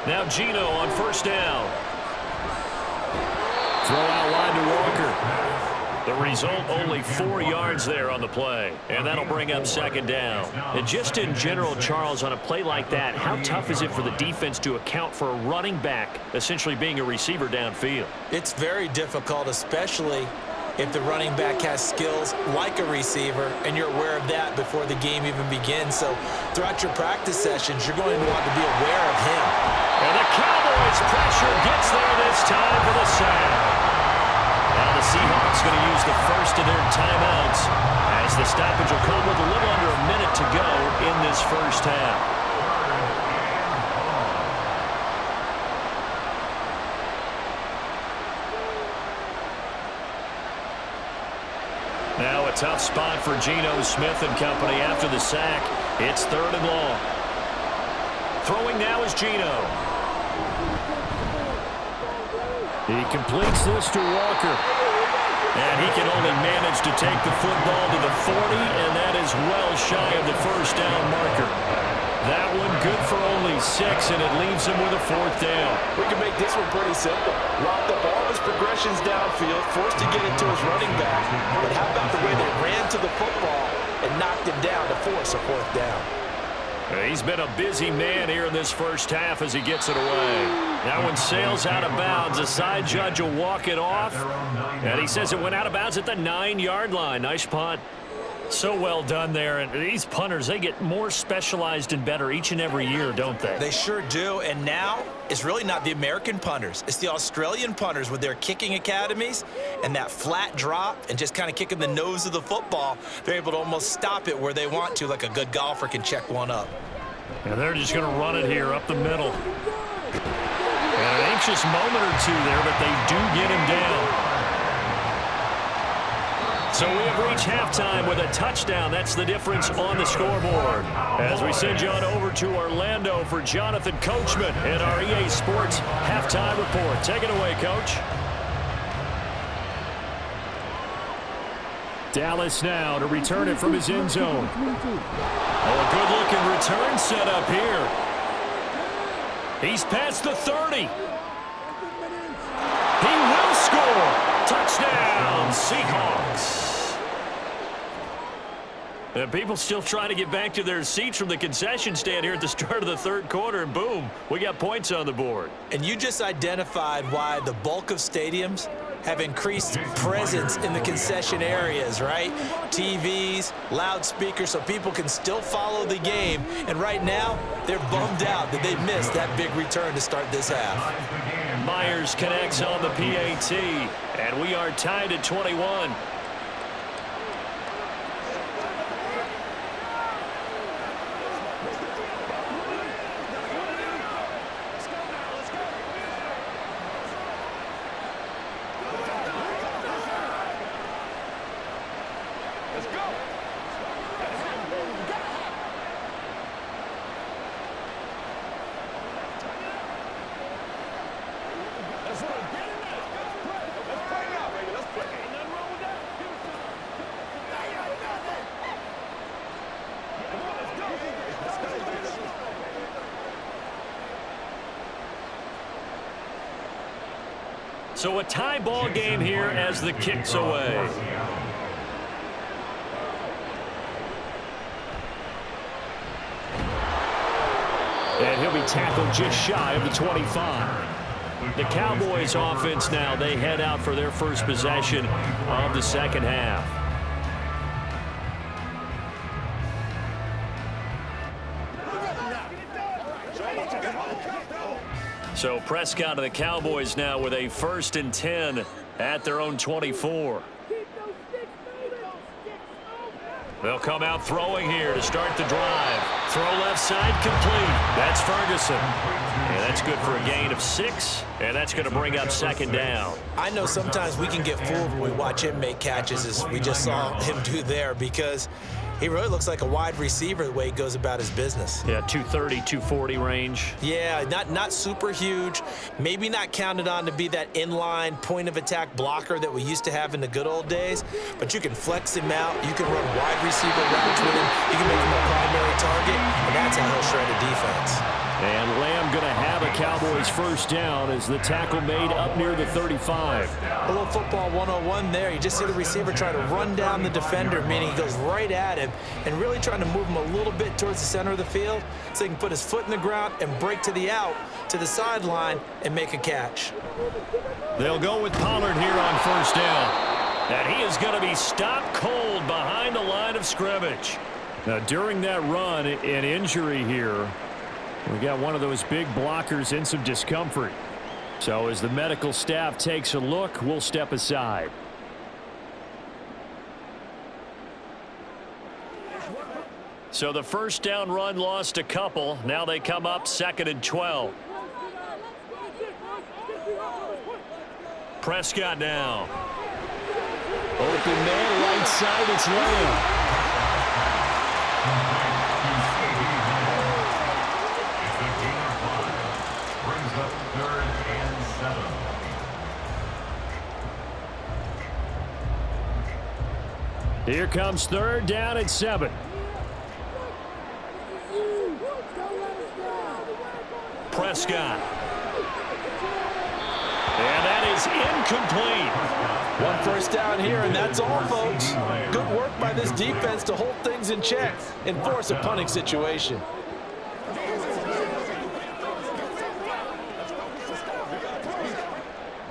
Now Geno on 1st down. Throw out wide to Walker. The result, only 4 yards there on the play. And that'll bring up 2nd down. And just in general, Charles, on a play like that, how tough is it for the defense to account for a running back essentially being a receiver downfield? It's very difficult, especially if the running back has skills like a receiver, and you're aware of that before the game even begins. So throughout your practice sessions, you're going to want to be aware of him. And the Cowboys pressure gets there this time for the sack. Now the Seahawks going to use the first of their timeouts as the stoppage will come with a little under a minute to go in this 1st half. Now a tough spot for Geno Smith and company after the sack. It's 3rd and long. Throwing now is Geno. He completes this to Walker. And he can only manage to take the football to the 40, and that is well shy of the first down marker. That one good for only 6, and it leaves him with a 4th down. We can make this one pretty simple. Locked up all his progressions downfield, forced to get it to his running back. But how about the way they ran to the football and knocked him down to force a 4th down? He's been a busy man here in this first half as he gets it away. That one sails out of bounds. The side judge will walk it off. And he says it went out of bounds at the 9-yard line. Nice punt. So well done there. And these punters, they get more specialized and better each and every year, don't they? They sure do. And now it's really not the American punters. It's the Australian punters with their kicking academies and that flat drop and just kind of kicking the nose of the football. They're able to almost stop it where they want to, like a good golfer can check one up. And they're just going to run it here up the middle. And an anxious moment or two there, but they do get him down. So we have reached halftime with a touchdown. That's the difference on the scoreboard. As we send you on over to Orlando for Jonathan Coachman and our EA Sports halftime report. Take it away, Coach. Dallas now to return it from his end zone. Oh, a good-looking return set up here. He's past the 30. He will score. Touchdown, Seahawks. And people still trying to get back to their seats from the concession stand here at the start of the 3rd quarter, and boom, we got points on the board. And you just identified why the bulk of stadiums have increased presence in the concession areas, right? TVs, loudspeakers, so people can still follow the game. And right now, they're bummed out that they missed that big return to start this half. Myers connects on the PAT, and we are tied at 21. So a tie ball game here as the kick's away. And he'll be tackled just shy of the 25. The Cowboys offense now, they head out for their first possession of the second half. So Prescott of the Cowboys now with a 1st and 10 at their own 24. They'll come out throwing here to start the drive. Throw left side complete. That's Ferguson. And that's good for a gain of 6. And that's going to bring up 2nd down. I know sometimes we can get fooled when we watch him make catches, as we just saw him do there, because he really looks like a wide receiver the way he goes about his business. Yeah, 230, 240 range. Yeah, not super huge. Maybe not counted on to be that inline point-of-attack blocker that we used to have in the good old days, but you can flex him out. You can run wide receiver routes with him. You can make him a primary target, and that's how he'll shred a defense. And Lamb going to have a Cowboys 1st down as the tackle made up near the 35. A little football 101 there. You just see the receiver try to run down the defender, meaning he goes right at him and really trying to move him a little bit towards the center of the field so he can put his foot in the ground and break to the out, to the sideline, and make a catch. They'll go with Pollard here on 1st down. And he is going to be stopped cold behind the line of scrimmage. Now, during that run, an injury here. We got one of those big blockers in some discomfort. So as the medical staff takes a look, we'll step aside. So the 1st down run lost a couple. Now they come up 2nd and 12. Prescott now. Open man, right side, it's Lamb. It's a gain of 5. Brings up 3rd and 7. Here comes 3rd down and 7. Prescott. And that is incomplete. 1 first down here, and that's all, folks. Good work by this defense to hold things in check and force a punting situation.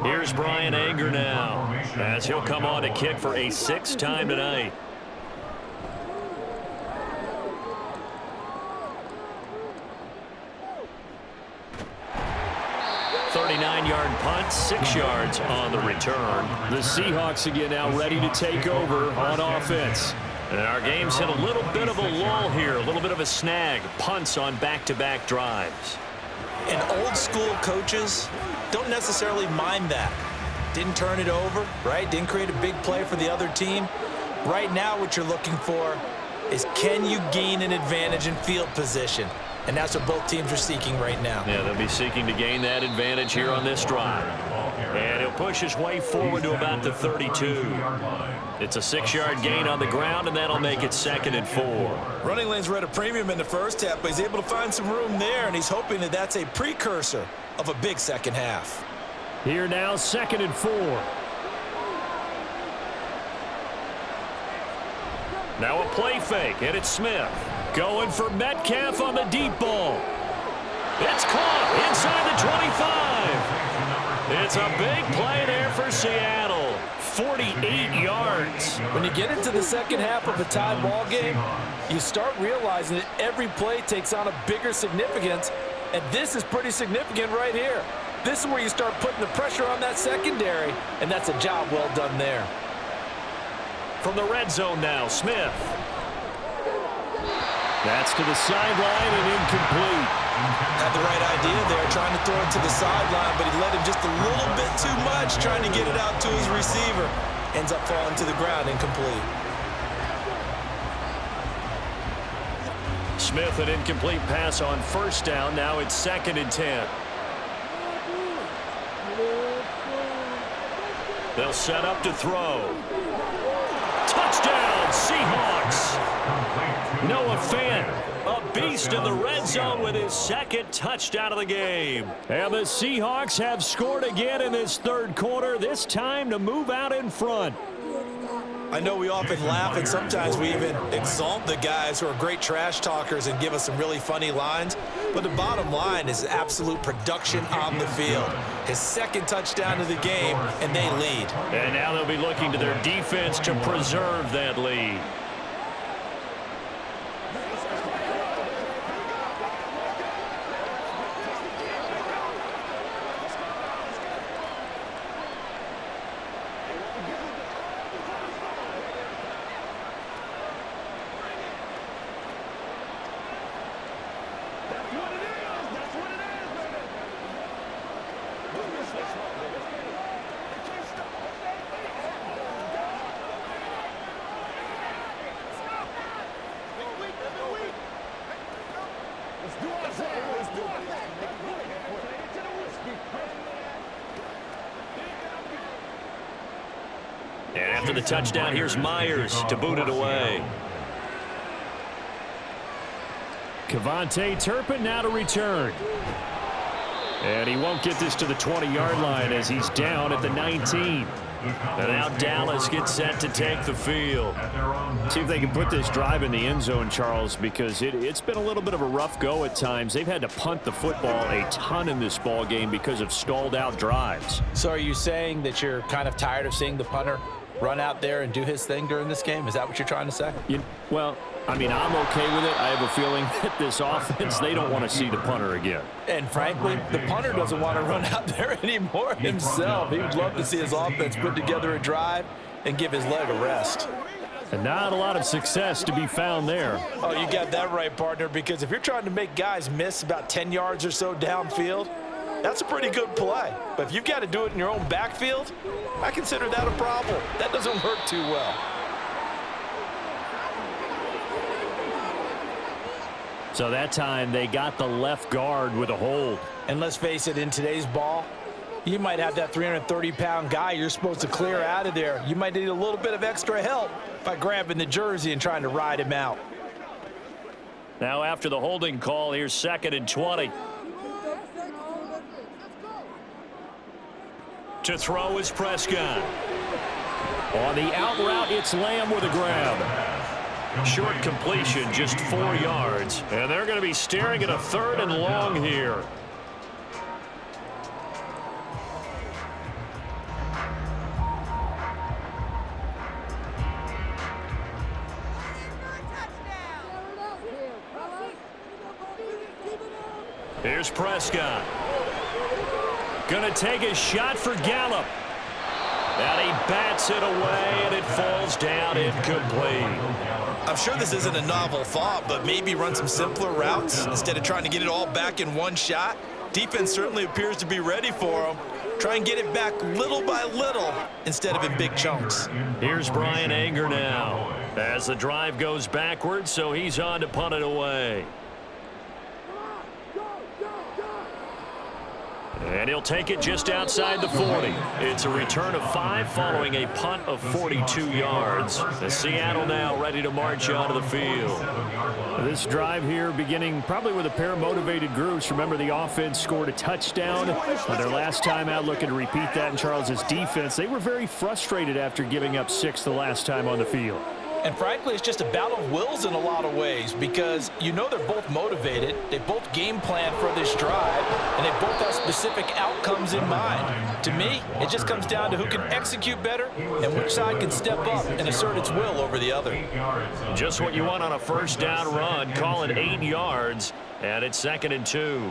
Here's Brian Anger now, as he'll come on to kick for a 6th time tonight. 39-yard punt, 6 yards on the return. The Seahawks again now ready to take over on offense. And our game's hit a little bit of a lull here, a little bit of a snag. Punts on back-to-back drives. And old school coaches don't necessarily mind that. Didn't turn it over, right? Didn't create a big play for the other team. Right now what you're looking for is, can you gain an advantage in field position? And that's what both teams are seeking right now. Yeah, they'll be seeking to gain that advantage here on this drive. And he'll push his way forward to about the 32. It's a 6-yard gain on the ground, and that'll make it 2nd and 4. Running lanes were at a premium in the first half, but he's able to find some room there, and he's hoping that that's a precursor of a big second half. Here now, 2nd and 4. Now a play fake, and it's Smith. Going for Metcalf on the deep ball. It's caught inside the 25. It's a big play there for Seattle. 48 yards. When you get into the second half of a tie ball game, you start realizing that every play takes on a bigger significance, and this is pretty significant right here. This is where you start putting the pressure on that secondary, and that's a job well done there. From the red zone now, Smith. That's to the sideline and incomplete. Had the right idea there, trying to throw it to the sideline, but he let him just a little bit too much, trying to get it out to his receiver. Ends up falling to the ground, incomplete. Smith, an incomplete pass on 1st down. Now it's 2nd and 10. They'll set up to throw. Touchdown, Seahawks. Noah Fant, a beast in the red zone with his 2nd touchdown of the game. And the Seahawks have scored again in this 3rd quarter, this time to move out in front. I know we often laugh, and sometimes we even exalt the guys who are great trash talkers and give us some really funny lines. But the bottom line is absolute production on the field. His 2nd touchdown of the game, and they lead. And now they'll be looking to their defense to preserve that lead. And after the touchdown, here's Myers to boot it away. Kevontae Turpin now to return. And he won't get this to the 20-yard line as he's down at the 19. And now Dallas gets set to take the field. See if they can put this drive in the end zone, Charles, because it's been a little bit of a rough go at times. They've had to punt the football a ton in this ball game because of stalled out drives. So are you saying that you're kind of tired of seeing the punter run out there and do his thing during this game? Is that what you're trying to say? Well, I mean, I'm okay with it. I have a feeling that this offense, they don't want to see the punter again. And frankly, the punter doesn't want to run out there anymore himself. He would love to see his offense put together a drive and give his leg a rest. And not a lot of success to be found there. Oh, you got that right, partner, because if you're trying to make guys miss about 10 yards or so downfield, That's a pretty good play. But if you've got to do it in your own backfield, I consider that a problem. That doesn't work too well. So that time they got the left guard with a hold. And let's face it, in today's ball, you might have that 330-pound guy you're supposed to clear out of there. You might need a little bit of extra help by grabbing the jersey and trying to ride him out. Now after the holding call, here's 2nd and 20. To throw is Prescott. On the out route, it's Lamb with a grab. Short completion, just 4 yards. And they're going to be staring at a 3rd and long here. Here's Prescott. Going to take a shot for Gallup. And he bats it away, and it falls down incomplete. I'm sure this isn't a novel thought, but maybe run some simpler routes instead of trying to get it all back in one shot. Defense certainly appears to be ready for him. Try and get it back little by little instead of in big chunks. Here's Brian Anger now as the drive goes backwards, so he's on to punt it away. And he'll take it just outside the 40. It's a return of 5 following a punt of 42 yards. The Seattle now ready to march onto the field. This drive here beginning probably with a pair of motivated groups. Remember, the offense scored a touchdown on their last time out, looking to repeat that in Charles's defense. They were very frustrated after giving up 6 the last time on the field. And frankly, it's just a battle of wills in a lot of ways because you know they're both motivated, they both game plan for this drive, and they both have specific outcomes in mind. To me, it just comes down to who can execute better and which side can step up and assert its will over the other. Just what you want on a first down run. Call it 8 yards, and it's 2nd and 2.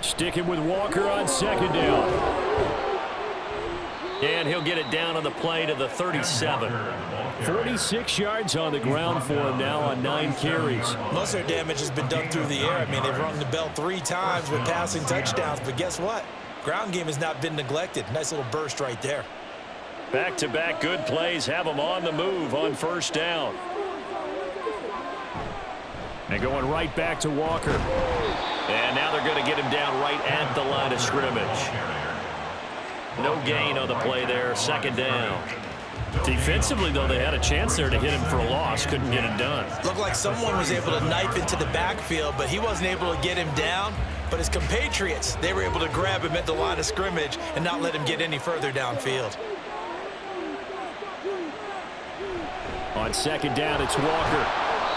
Sticking with Walker on 2nd down. And he'll get it down on the play to the 37. 46 yards on the ground for him now on 9 carries. Most of their damage has been done through the air. I mean, they've rung the bell 3 times with passing touchdowns, but guess what? Ground game has not been neglected. Nice little burst right there. Back-to-back good plays have them on the move on first down. And going right back to Walker. And now they're going to get him down right at the line of scrimmage. No gain on the play there, 2nd down. Defensively, though, they had a chance there to hit him for a loss. Couldn't get it done. Looked like someone was able to knife into the backfield, but he wasn't able to get him down. But his compatriots, they were able to grab him at the line of scrimmage and not let him get any further downfield. On 2nd down, it's Walker.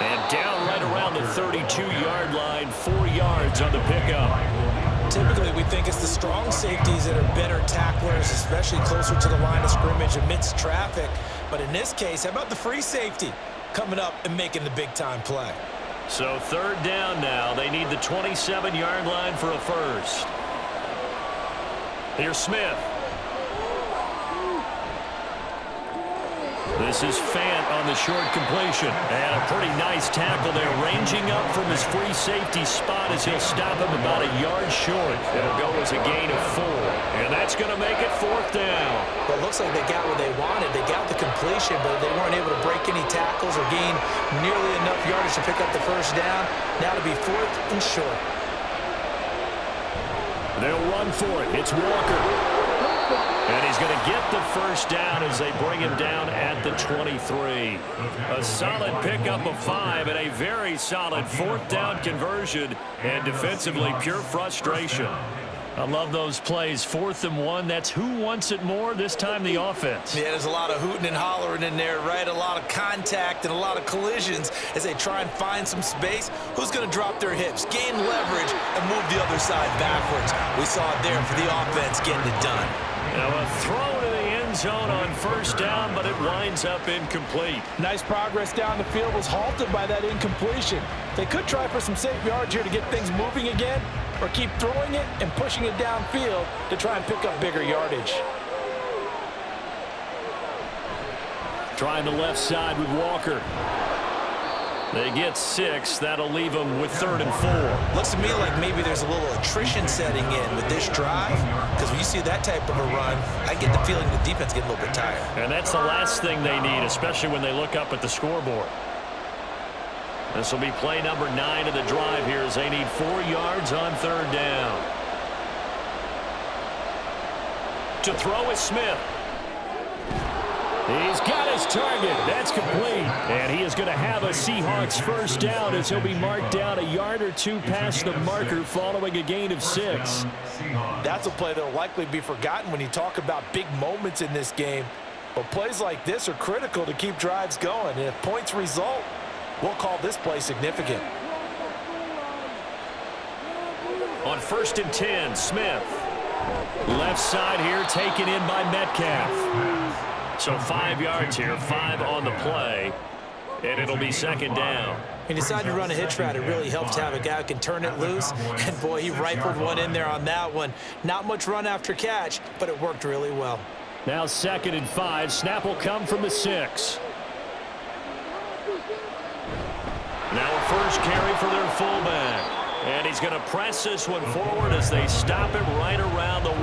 And down right around the 32-yard line, 4 yards on the pickup. Typically, we think it's the strong safeties that are better tacklers, especially closer to the line of scrimmage amidst traffic. But in this case, how about the free safety coming up and making the big-time play? So 3rd down now. They need the 27-yard line for a first. Here's Smith. This is Fant on the short completion. And a pretty nice tackle there, ranging up from his free safety spot as he'll stop him about a yard short. It'll go as a gain of 4. And that's going to make it 4th down. Well, it looks like they got what they wanted. They got the completion, but they weren't able to break any tackles or gain nearly enough yardage to pick up the first down. Now to be 4th and short. They'll run for it. It's Walker. And he's going to get the first down as they bring him down at the 23. A solid pickup of 5 and a very solid 4th down conversion. And defensively, pure frustration. I love those plays. 4th and 1. That's who wants it more, this time the offense. Yeah, there's a lot of hooting and hollering in there, right? A lot of contact and a lot of collisions as they try and find some space. Who's going to drop their hips, gain leverage, and move the other side backwards? We saw it there for the offense getting it done. Now a throw to the end zone on first down, but it winds up incomplete. Nice progress down the field was halted by that incompletion. They could try for some safe yards here to get things moving again, or keep throwing it and pushing it downfield to try and pick up bigger yardage. Trying the left side with Walker. They get 6. That'll leave them with 3rd and 4. Looks to me like maybe there's a little attrition setting in with this drive, because when you see that type of a run, I get the feeling the defense getting a little bit tired. And that's the last thing they need, especially when they look up at the scoreboard. This will be play number 9 of the drive here as they need 4 yards on 3rd down. To throw is Smith. He's got his target. That's complete. And he is going to have a Seahawks first down as he'll be marked down a yard or 2 past the marker following a gain of 6. That's a play that will likely be forgotten when you talk about big moments in this game. But plays like this are critical to keep drives going. And if points result, we'll call this play significant. On 1st and 10, Smith. Left side here taken in by Metcalf. So 5 yards here, 5 on the play, and it'll be 2nd down. He decided to run a hitch route. It really helps to have a guy who can turn it loose. And, boy, he rifled one in there on that one. Not much run after catch, but it worked really well. Now 2nd and 5. Snap will come from the 6. Now a first carry for their fullback. And he's going to press this one forward as they stop him right around the 1.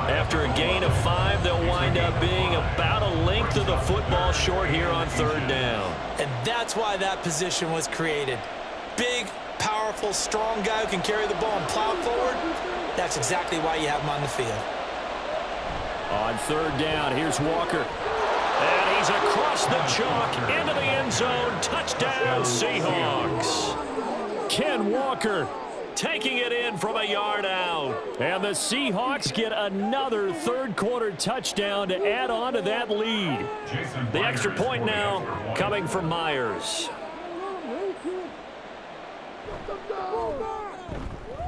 After a gain of 5, they'll wind up being about a length of the football short here on 3rd down. And that's why that position was created. Big, powerful, strong guy who can carry the ball and plow forward. That's exactly why you have him on the field. On 3rd down, here's Walker. And he's across the chalk into the end zone. Touchdown, Seahawks. Ken Walker taking it in from a yard out. And the Seahawks get another 3rd quarter touchdown to add on to that lead. The extra point now coming from Myers.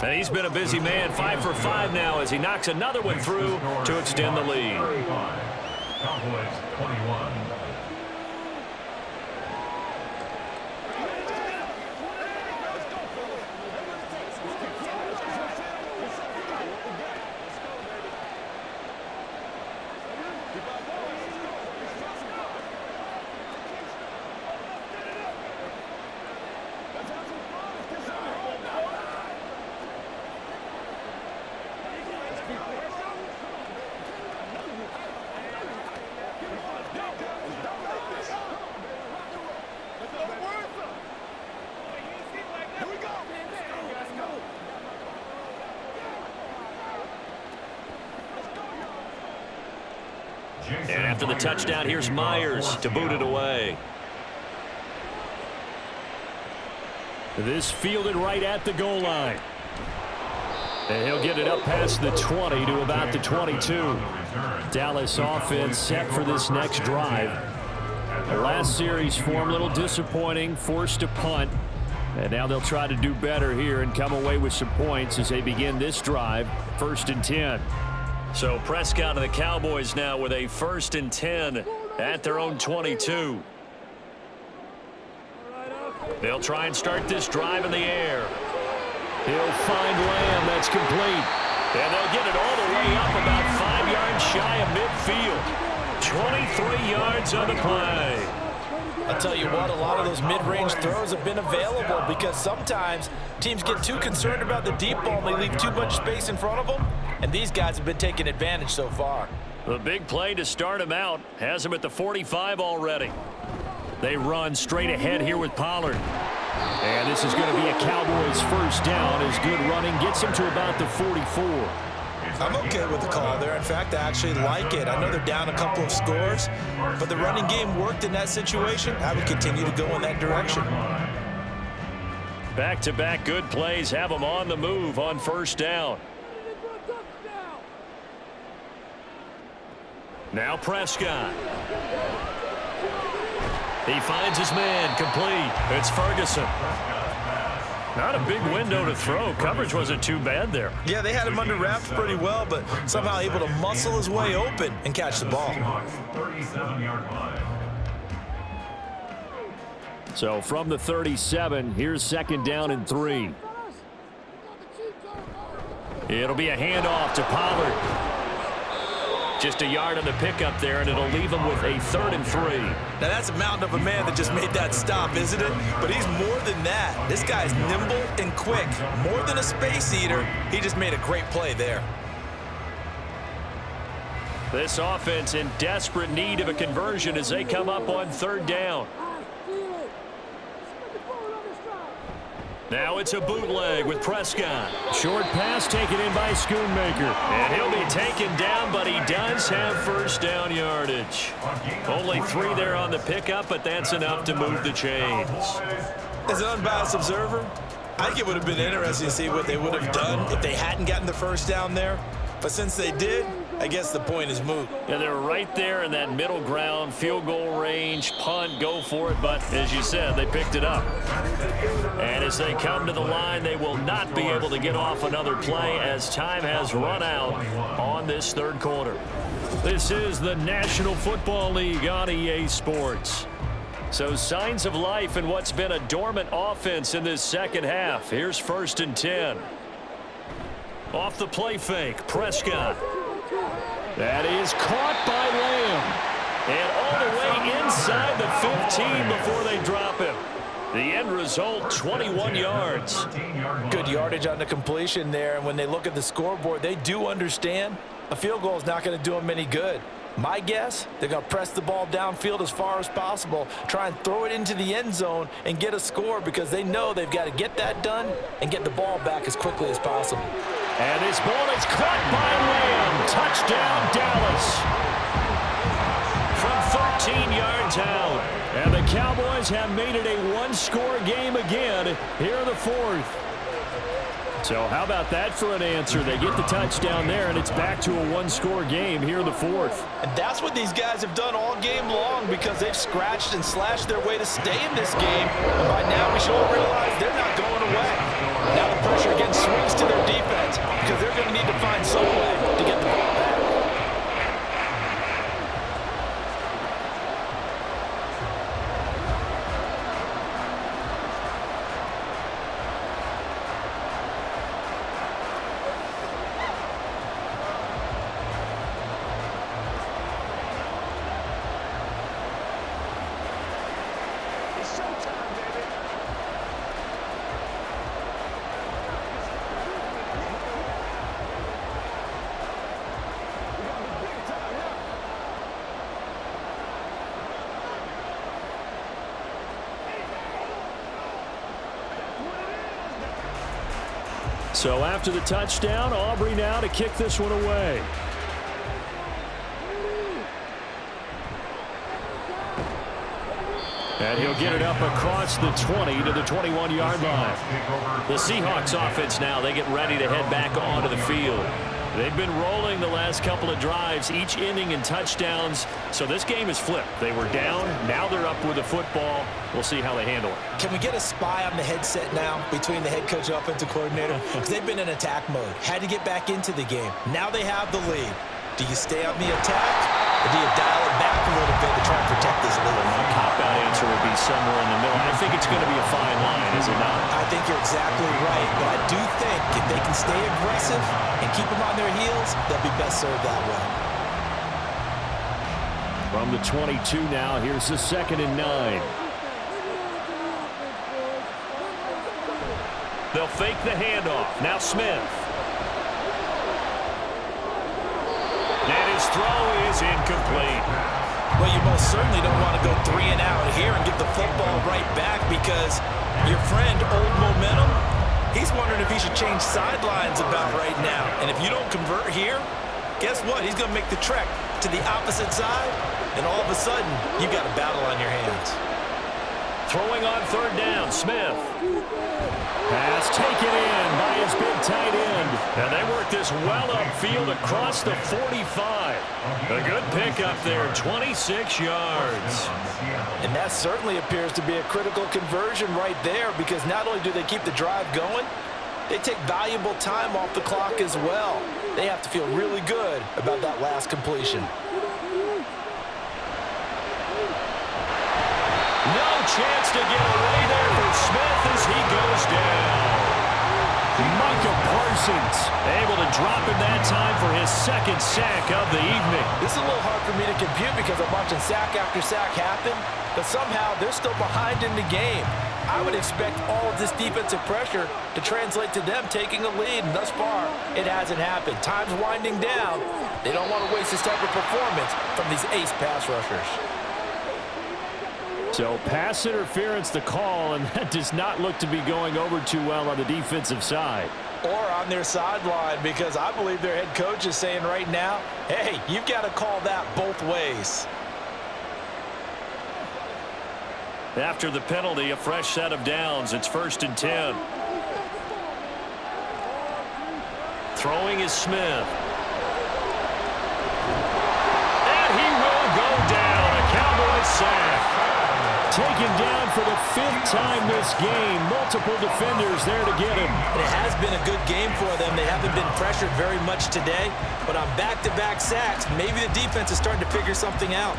And he's been a busy man, 5 for 5 now as he knocks another one through to extend the lead. Cowboys 21. And after the touchdown, here's Myers to boot it away. This fielded right at the goal line. And he'll get it up past the 20 to about the 22. Dallas offense set for this next drive. The last series form a little disappointing, forced to punt. And now they'll try to do better here and come away with some points as they begin this drive, 1st and 10. So Prescott and the Cowboys now with a 1st and 10 at their own 22. They'll try and start this drive in the air. He'll find Lamb. That's complete. And they'll get it all the way up about 5 yards shy of midfield. 23 yards on the play. I'll tell you what, a lot of those mid-range throws have been available because sometimes teams get too concerned about the deep ball and they leave too much space in front of them, and these guys have been taking advantage so far. The big play to start him out has him at the 45 already. They run straight ahead here with Pollard. And this is going to be a Cowboys first down as good running gets him to about the 44. I'm okay with the call there. In fact, I actually like it. I know they're down a couple of scores, but the running game worked in that situation. I would continue to go in that direction. Back-to-back good plays have them on the move on first down. Now Prescott. He finds his man, complete. It's Ferguson. Not a big window to throw. Coverage wasn't too bad there. Yeah, they had him under wraps pretty well, but somehow able to muscle his way open and catch the ball. 37-yard line. So from the 37, here's 2nd down and 3. It'll be a handoff to Pollard. Just a yard on the pickup there, and it'll leave him with a 3rd and 3. Now, that's a mountain of a man that just made that stop, isn't it? But he's more than that. This guy's nimble and quick. More than a space eater, he just made a great play there. This offense in desperate need of a conversion as they come up on 3rd down. Now it's a bootleg with Prescott. Short pass taken in by Schoonmaker. And he'll be taken down, but he does have 1st down yardage. Only 3 there on the pickup, but that's enough to move the chains. As an unbiased observer, I think it would have been interesting to see what they would have done if they hadn't gotten the 1st down there. But since they did, I guess the point is moot. Yeah, they're right there in that middle ground, field goal range, punt, go for it. But as you said, they picked it up. And as they come to the line, they will not be able to get off another play as time has run out on this 3rd quarter. This is the National Football League on EA Sports. So signs of life in what's been a dormant offense in this 2nd half. Here's 1st and 10. Off the play fake, Prescott. That is caught by Lamb. And all the way inside the 15 before they drop him. The end result, 21 yards. Good yardage on the completion there. And when they look at the scoreboard, they do understand a field goal is not going to do them any good. My guess, they're going to press the ball downfield as far as possible, try and throw it into the end zone and get a score because they know they've got to get that done and get the ball back as quickly as possible. And this ball is caught by Lamb. Touchdown, Dallas. From 13 yards out. And the Cowboys have made it a 1-score game again here in the 4th. So how about that for an answer? They get the touchdown there, and it's back to a 1-score game here in the 4th. And that's what these guys have done all game long because they've scratched and slashed their way to stay in this game. And by now we should all realize they're not going away. Now the pressure again swings to their defense because they're going to need to find some way to get the ball back. So after the touchdown, Aubrey now to kick this one away. And he'll get it up across the 20 to the 21-yard line. The Seahawks offense now, they get ready to head back onto the field. They've been rolling the last couple of drives, each inning in touchdowns. So this game is flipped. They were down. Now they're up with the football. We'll see how they handle it. Can we get a spy on the headset now between the head coach and offensive coordinator? Because they've been in attack mode. Had to get back into the game. Now they have the lead. Do you stay on the attack, or do you dial it back a little bit to try and protect this lead? My cop-out answer would be somewhere in the middle. I think it's going to be a fine line, is it not? I think you're exactly right, but I do think if they can stay aggressive and keep them on their heels, they'll be best served that way. From the 22 now, here's the 2nd and 9. They'll fake the handoff. Now Smith. And his throw is incomplete. Well, you most certainly don't want to go 3 and out here and get the football right back because your friend, Old Momentum, he's wondering if he should change sidelines about right now. And if you don't convert here, guess what? He's going to make the trek to the opposite side, and all of a sudden, you've got a battle on your hands. Throwing on 3rd down, Smith. Pass taken in by his big tight end. And they work this well upfield across the 45. A good pickup there, 26 yards. And that certainly appears to be a critical conversion right there because not only do they keep the drive going, they take valuable time off the clock as well. They have to feel really good about that last completion. No chance to get away there for Smith as he goes down. Micah Parsons able to drop him that time for his second sack of the evening. This is a little hard for me to compute because I'm watching sack after sack happen, but somehow they're still behind in the game. I would expect all of this defensive pressure to translate to them taking a lead, and thus far, it hasn't happened. Time's winding down. They don't want to waste this type of performance from these ace pass rushers. So pass interference the call, and that does not look to be going over too well on the defensive side. Or on their sideline, because I believe their head coach is saying right now, hey, you've got to call that both ways. After the penalty, a fresh set of downs. It's 1st and 10. Throwing is Smith. And he will go down. A Cowboys sack. Taken down for the 5th time this game. Multiple defenders there to get him. And it has been a good game for them. They haven't been pressured very much today, but on back-to-back sacks, maybe the defense is starting to figure something out.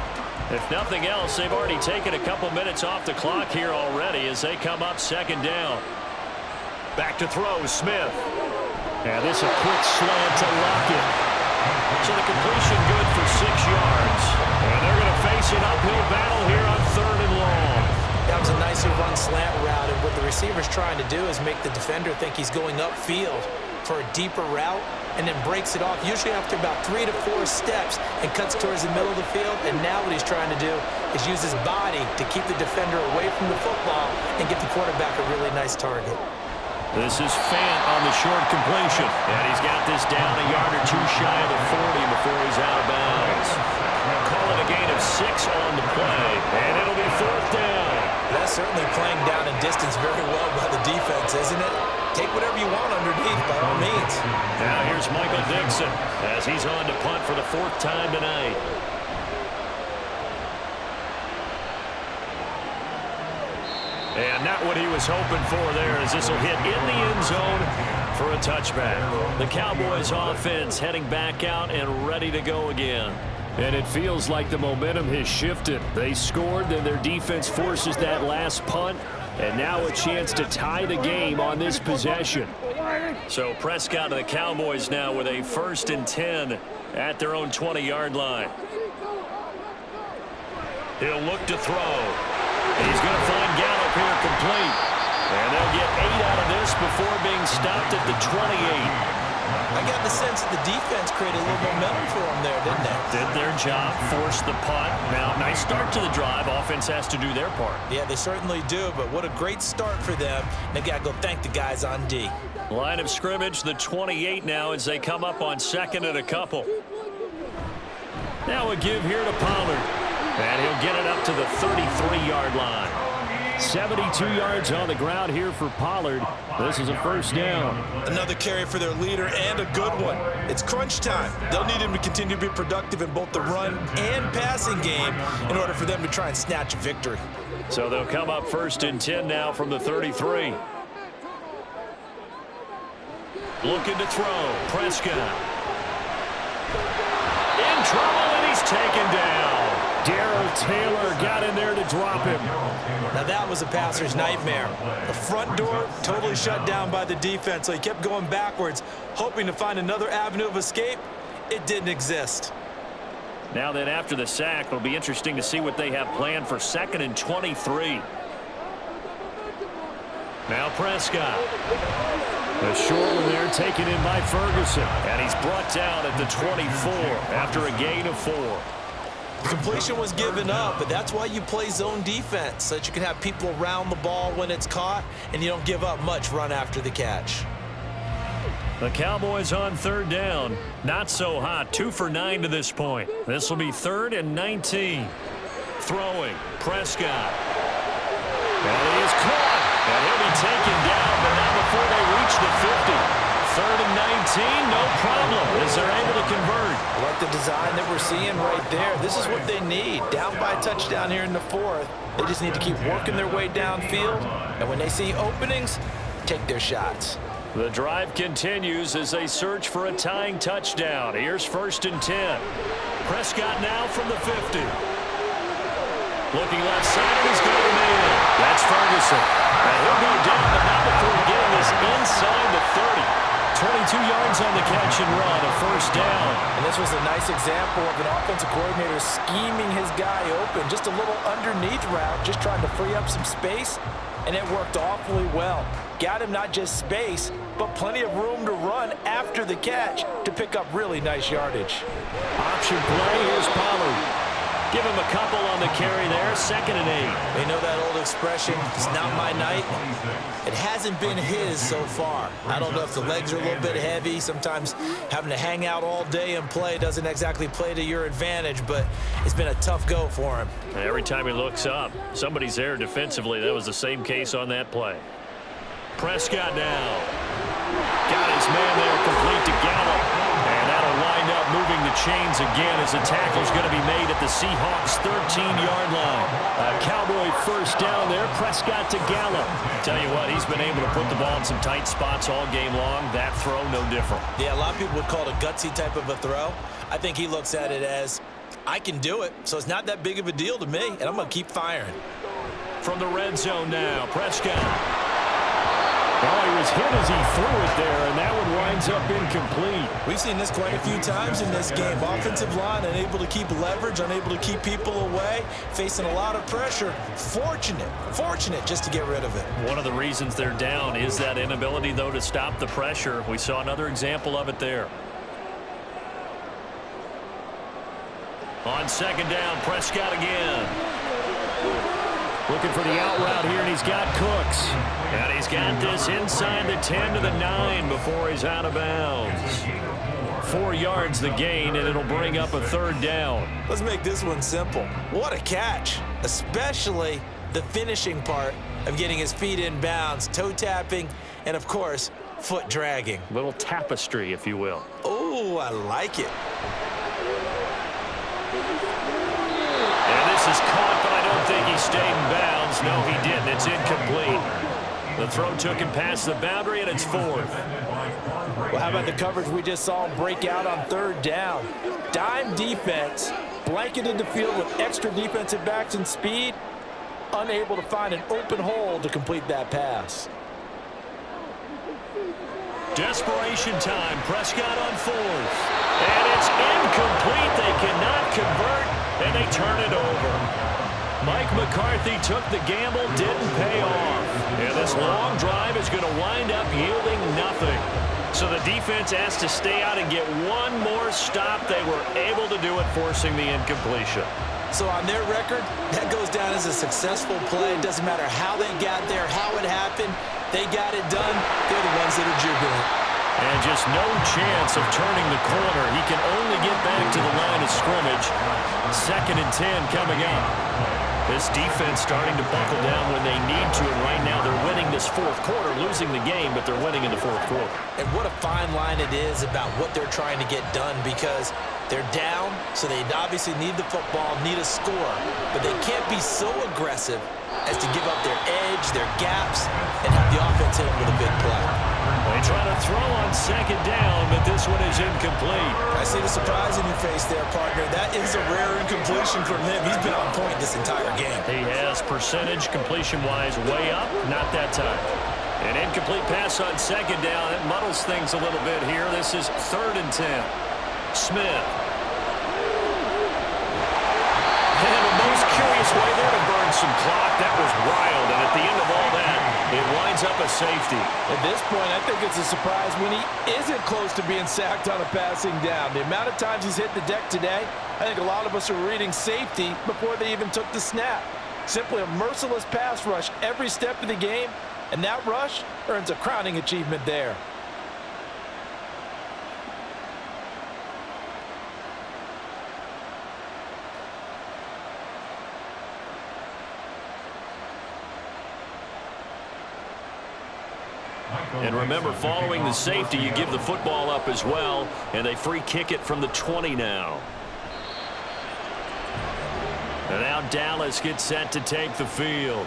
If nothing else, they've already taken a couple minutes off the clock here already as they come up 2nd down. Back to throw, Smith. And this a quick slant to Lockett. So the completion good for 6 yards. And they're going to face an uphill battle here on 3rd and long. That was a nicely run slant route, and what the receiver's trying to do is make the defender think he's going upfield for a deeper route and then breaks it off, usually after about 3 to 4 steps, and cuts towards the middle of the field. And now what he's trying to do is use his body to keep the defender away from the football and get the quarterback a really nice target. This is Fant on the short completion. And he's got this down a yard or 2 shy of the 40 before he's out of bounds. Call it a gain of 6 on the play, and it'll be 4th down. That's certainly playing down in distance very well by the defense, isn't it? Take whatever you want underneath, by all means. Now here's Michael Dixon as he's on to punt for the 4th time tonight. And not what he was hoping for there, as this will hit in the end zone for a touchback. The Cowboys offense heading back out and ready to go again. And it feels like the momentum has shifted. They scored, then their defense forces that last punt, and now a chance to tie the game on this possession. So Prescott and the Cowboys now with a 1st and 10 at their own 20-yard line. He'll look to throw. He's going to find Gallup here complete. And they'll get 8 out of this before being stopped at the 28. I got the sense that the defense created a little momentum for them there, didn't they? Did their job, forced the punt. Now, nice start to the drive. Offense has to do their part. Yeah, they certainly do, but what a great start for them. They've got to go thank the guys on D. Line of scrimmage, the 28 now as they come up on 2nd and a couple. Now a give here to Pollard. And he'll get it up to the 33-yard line. 72 yards on the ground here for Pollard. This is a 1st down. Another carry for their leader, and a good one. It's crunch time. They'll need him to continue to be productive in both the run and passing game in order for them to try and snatch a victory. So they'll come up 1st and 10 now from the 33. Looking to throw. Prescott. In trouble, and he's taken down. Darrell Taylor got in there to drop him. Now that was a passer's nightmare. The front door totally shut down by the defense, so he kept going backwards, hoping to find another avenue of escape. It didn't exist. Now then, after the sack, it'll be interesting to see what they have planned for 2nd and 23. Now Prescott. The short one there taken in by Ferguson. And he's brought down at the 24 after a gain of 4. The completion was given up, but that's why you play zone defense, so that you can have people around the ball when it's caught, and you don't give up much run after the catch. The Cowboys on 3rd down. Not so hot. 2 for 9 to this point. This will be 3rd and 19. Throwing. Prescott. And he is caught. And he'll be taken down, but not before they reach the 50. 3rd and 19, no problem, as they're able to convert. I like the design that we're seeing right there. This is what they need. Down by a touchdown here in the 4th. They just need to keep working their way downfield. And when they see openings, take their shots. The drive continues as they search for a tying touchdown. Here's 1st and 10. Prescott now from the 50. Looking left side, he's going to nail it. That's Ferguson. And he'll go down, but not before getting this inside the 30. 22 play-action run, a first down. And this was a nice example of an offensive coordinator scheming his guy open. Just a little underneath route, just trying to free up some space, and it worked awfully well. Got him not just space, but plenty of room to run after the catch to pick up really nice yardage. Option play, here's Pollard. Give him a couple on the carry there, 2nd and 8. They know that old expression, it's not my night. It hasn't been his so far. I don't know if the legs are a little bit heavy. Sometimes having to hang out all day and play doesn't exactly play to your advantage, but it's been a tough go for him. Every time he looks up, somebody's there defensively. That was the same case on that play. Prescott now. Got his man there, complete to Gallup. And that'll wind up moving the chains again as the tackle's going to be made at the Seahawks' 13-yard line. A Cowboy first down there, Prescott to Gallup. Tell you what, he's been able to put the ball in some tight spots all game long. That throw, no different. Yeah, a lot of people would call it a gutsy type of a throw. I think he looks at it as, I can do it, so it's not that big of a deal to me, and I'm going to keep firing. From the red zone now, Prescott. Well, he was hit as he threw it there, and that one winds up incomplete. We've seen this quite a few times in this game. Offensive line unable to keep leverage, unable to keep people away, facing a lot of pressure. Fortunate just to get rid of it. One of the reasons they're down is that inability, though, to stop the pressure. We saw another example of it there. On 2nd down, Prescott again. Looking for the out route here, and he's got Cooks. And he's got this inside the 10 to the 9 before he's out of bounds. 4 yards the gain, and it'll bring up a 3rd down. Let's make this one simple. What a catch, especially the finishing part of getting his feet in bounds, toe tapping, and, of course, foot dragging. Little tapestry, if you will. Oh, I like it. And this is caught, but I don't think he stayed in bounds. No, he didn't. It's incomplete. The throw took him past the boundary, and it's 4th. Well, how about the coverage we just saw him break out on 3rd down? Dime defense, blanketed the field with extra defensive backs and speed, unable to find an open hole to complete that pass. Desperation time. Prescott on 4th. And it's incomplete. They cannot convert, and they turn it over. Mike McCarthy took the gamble, didn't pay off. And this long drive is going to wind up yielding nothing. So the defense has to stay out and get one more stop. They were able to do it, forcing the incompletion. So on their record, that goes down as a successful play. It doesn't matter how they got there, how it happened. They got it done. They're the ones that are jubilant. And just no chance of turning the corner. He can only get back to the line of scrimmage. 2nd and 10 coming up. This defense starting to buckle down when they need to, and right now they're winning this 4th quarter, losing the game, but they're winning in the 4th quarter. And what a fine line it is about what they're trying to get done, because they're down, so they obviously need the football, need a score, but they can't be so aggressive as to give up their edge, their gaps, and have the offense hit them with a big play. They try to throw on 2nd down, but this one is incomplete. I see the surprise in your face there, partner. That is a rare incompletion from him. He's been on point this entire game. He has percentage completion-wise way up, not that time. An incomplete pass on 2nd down. It muddles things a little bit here. This is 3rd and 10. Smith. And the most curious way there to burn some clock. That was wild, and at the end of all that, it winds up a safety. At this point, I think it's a surprise when he isn't close to being sacked on a passing down. The amount of times he's hit the deck today, I think a lot of us are reading safety before they even took the snap. Simply a merciless pass rush every step of the game, and that rush earns a crowning achievement there. And remember, following the safety, you give the football up as well, and they free kick it from the 20 now. And now Dallas gets set to take the field.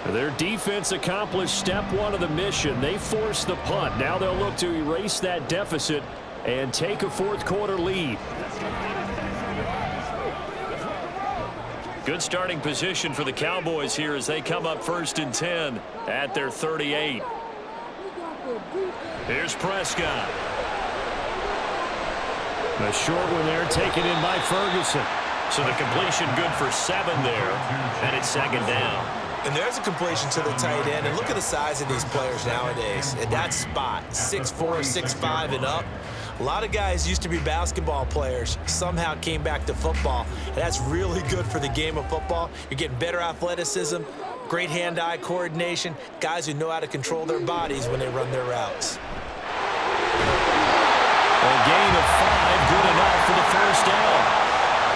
Their defense accomplished step 1 of the mission. They forced the punt. Now they'll look to erase that deficit and take a 4th quarter lead. Good starting position for the Cowboys here as they come up 1st and 10 at their 38. Here's Prescott. The short one there taken in by Ferguson. So the completion good for 7 there, and it's second down. And there's a completion to the tight end. And look at the size of these players nowadays. At that spot, 6'4", 6'5", and up. A lot of guys used to be basketball players, somehow came back to football. And that's really good for the game of football. You're getting better athleticism, great hand-eye coordination, guys who know how to control their bodies when they run their routes. A gain of 5, good enough for the first down.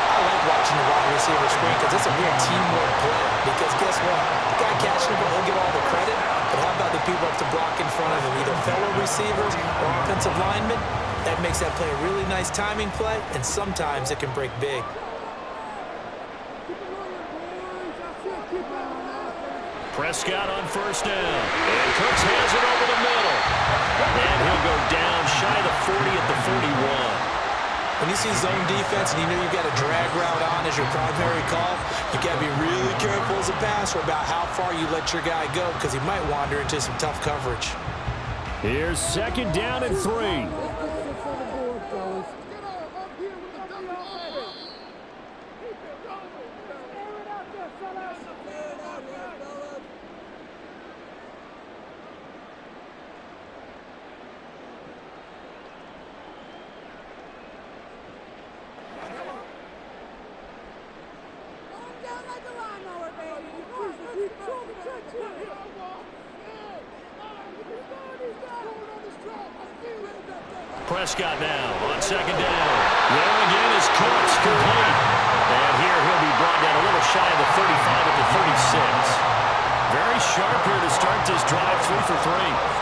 I like watching the wide receiver screen because it's a real teamwork play. Because guess what? The guy catching the ball, he'll get all the credit. But how about the people up to block in front of him, either fellow receivers or offensive linemen? That makes that play a really nice timing play, and sometimes it can break big. Prescott on first down. And Cooks has it over the middle. And he'll go down shy of the 40 at the 41. When you see zone defense and you know you've got a drag route on as your primary call, you got to be really careful as a passer about how far you let your guy go because he might wander into some tough coverage. Here's second down and 3. Prescott now on second down. There again is Cooks, complete. And here he'll be brought down a little shy of the 35 at the 36. Very sharp here to start this drive, 3 for 3.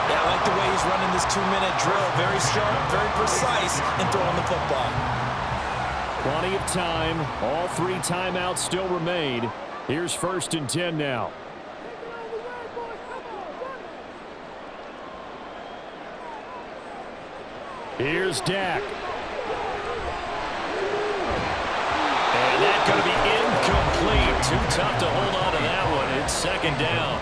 Yeah, I like the way he's running this 2-minute drill. Very sharp, very precise in throwing the football. Plenty of time. All 3 timeouts still remain. Here's first and 10 now. Here's Dak. And that's going to be incomplete. Too tough to hold on to that one. It's second down.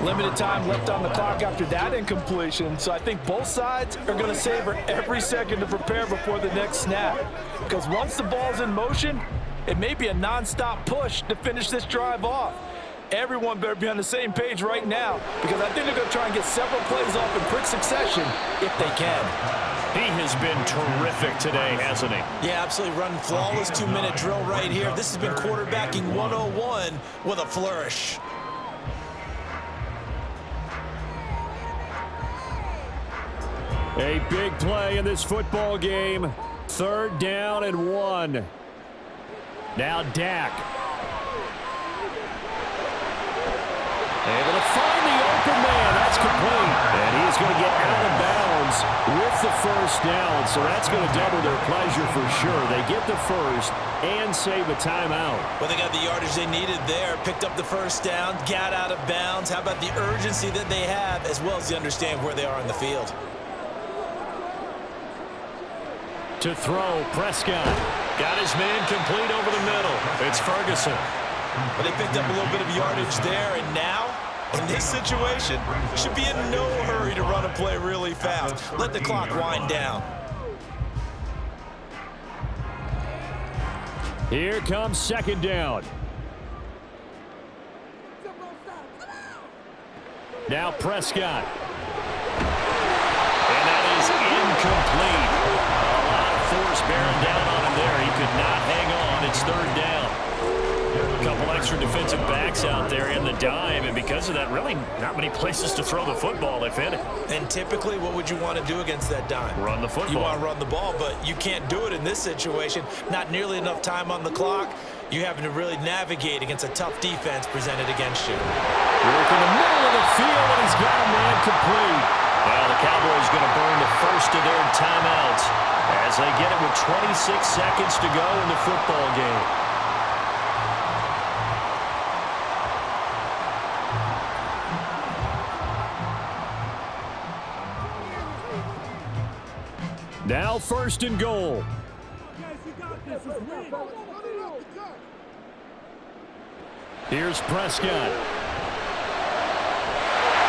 Limited time left on the clock after that incompletion, so I think both sides are going to savor every second to prepare before the next snap. Because once the ball's in motion, it may be a nonstop push to finish this drive off. Everyone better be on the same page right now because I think they're going to try and get several plays off in quick succession if they can. He has been terrific today, hasn't he? Yeah, absolutely running flawless 2-minute drill right here. This has been quarterbacking 101 with a flourish. A big play in this football game. 3rd down and 1. Now Dak. Able to find the open man. That's complete. And he's going to get out of bounds with the first down. So that's going to double their pleasure for sure. They get the first and save a timeout. Well, they got the yardage they needed there. Picked up the first down, got out of bounds. How about the urgency that they have as well as they understand where they are on the field? To throw, Prescott. Got his man complete over the middle. It's Ferguson. But they picked up a little bit of yardage there, and now, in this situation, should be in no hurry to run a play really fast. Let the clock wind down. Here comes second down. Now Prescott. And that is incomplete. A lot of force bearing down on him there. He could not hang on. It's 3rd down. A couple extra defensive backs out there in the dime, and because of that, really not many places to throw the football, if any. And typically, what would you want to do against that dime? Run the football. You want to run the ball, but you can't do it in this situation. Not nearly enough time on the clock. You're having to really navigate against a tough defense presented against you. Work in the middle of the field, and he's got a man complete. Well, the Cowboys going to burn the first of their timeouts as they get it with 26 seconds to go in the football game. Now 1st and goal. Here's Prescott.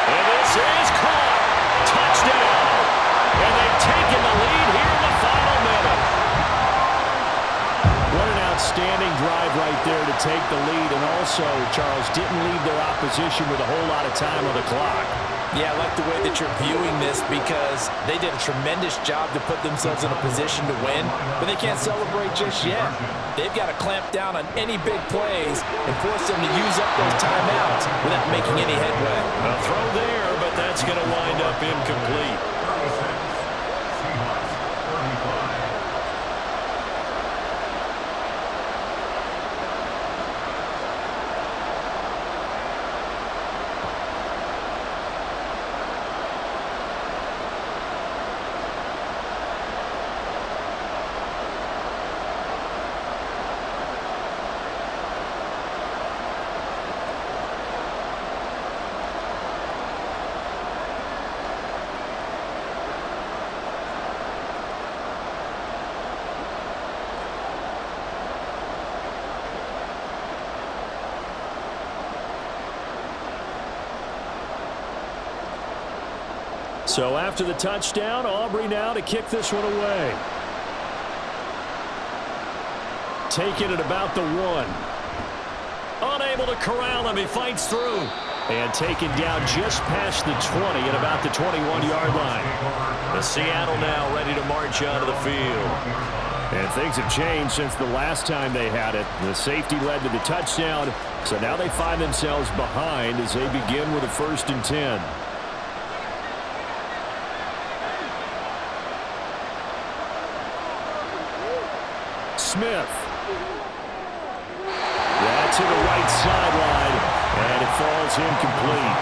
And this is caught. Touchdown. And they've taken the lead here in the final drive right there to take the lead, and also, Charles, didn't leave their opposition with a whole lot of time on the clock. Yeah, I like the way that you're viewing this because they did a tremendous job to put themselves in a position to win, but they can't celebrate just yet. They've got to clamp down on any big plays and force them to use up those timeouts without making any headway. A throw there, but that's going to wind up incomplete. Seahawks 35. So after the touchdown, Aubrey now to kick this one away. Taking it about the 1. Unable to corral him. He fights through. And taken down just past the 20 at about the 21-yard line. The Seattle now ready to march out of the field. And things have changed since the last time they had it. The safety led to the touchdown. So now they find themselves behind as they begin with a 1st and 10. Smith. Yeah, to the right sideline, and it falls incomplete.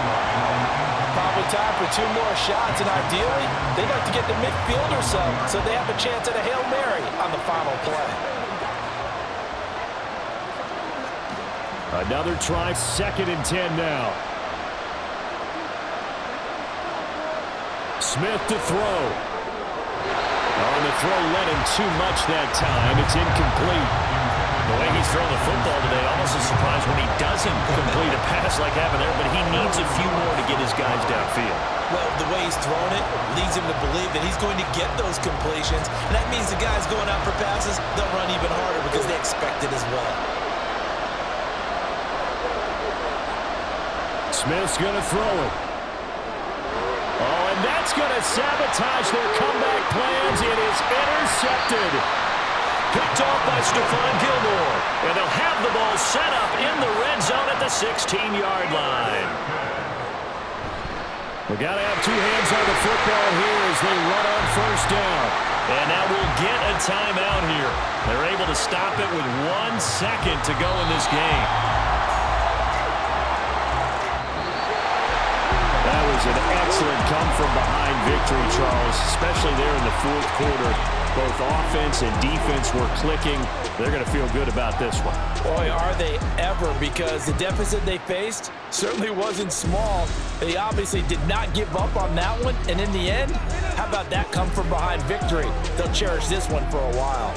Probably time for 2 more shots, and ideally, they'd like to get to midfield or so they have a chance at a Hail Mary on the final play. Another try, 2nd and 10 now. Smith to throw. On the throw, led him too much that time. It's incomplete. The way he's throwing the football today, almost a surprise when he doesn't complete a pass like happened there, but he needs a few more to get his guys downfield. Well, the way he's throwing it leads him to believe that he's going to get those completions, and that means the guys going out for passes, they'll run even harder because they expect it as well. Smith's going to throw it. Oh, and that's going to sabotage their comeback plans. It is intercepted. Picked off by Stephon Gilmore. And they'll have the ball set up in the red zone at the 16-yard line. We've got to have 2 hands on the football here as they run on 1st down. And now we'll get a timeout here. They're able to stop it with 1 second to go in this game. That was an excellent come-from-behind victory, Charles, especially there in the 4th quarter. Both offense and defense were clicking. They're going to feel good about this one. Boy, are they ever, because the deficit they faced certainly wasn't small. They obviously did not give up on that one, and in the end, how about that come-from-behind victory? They'll cherish this one for a while.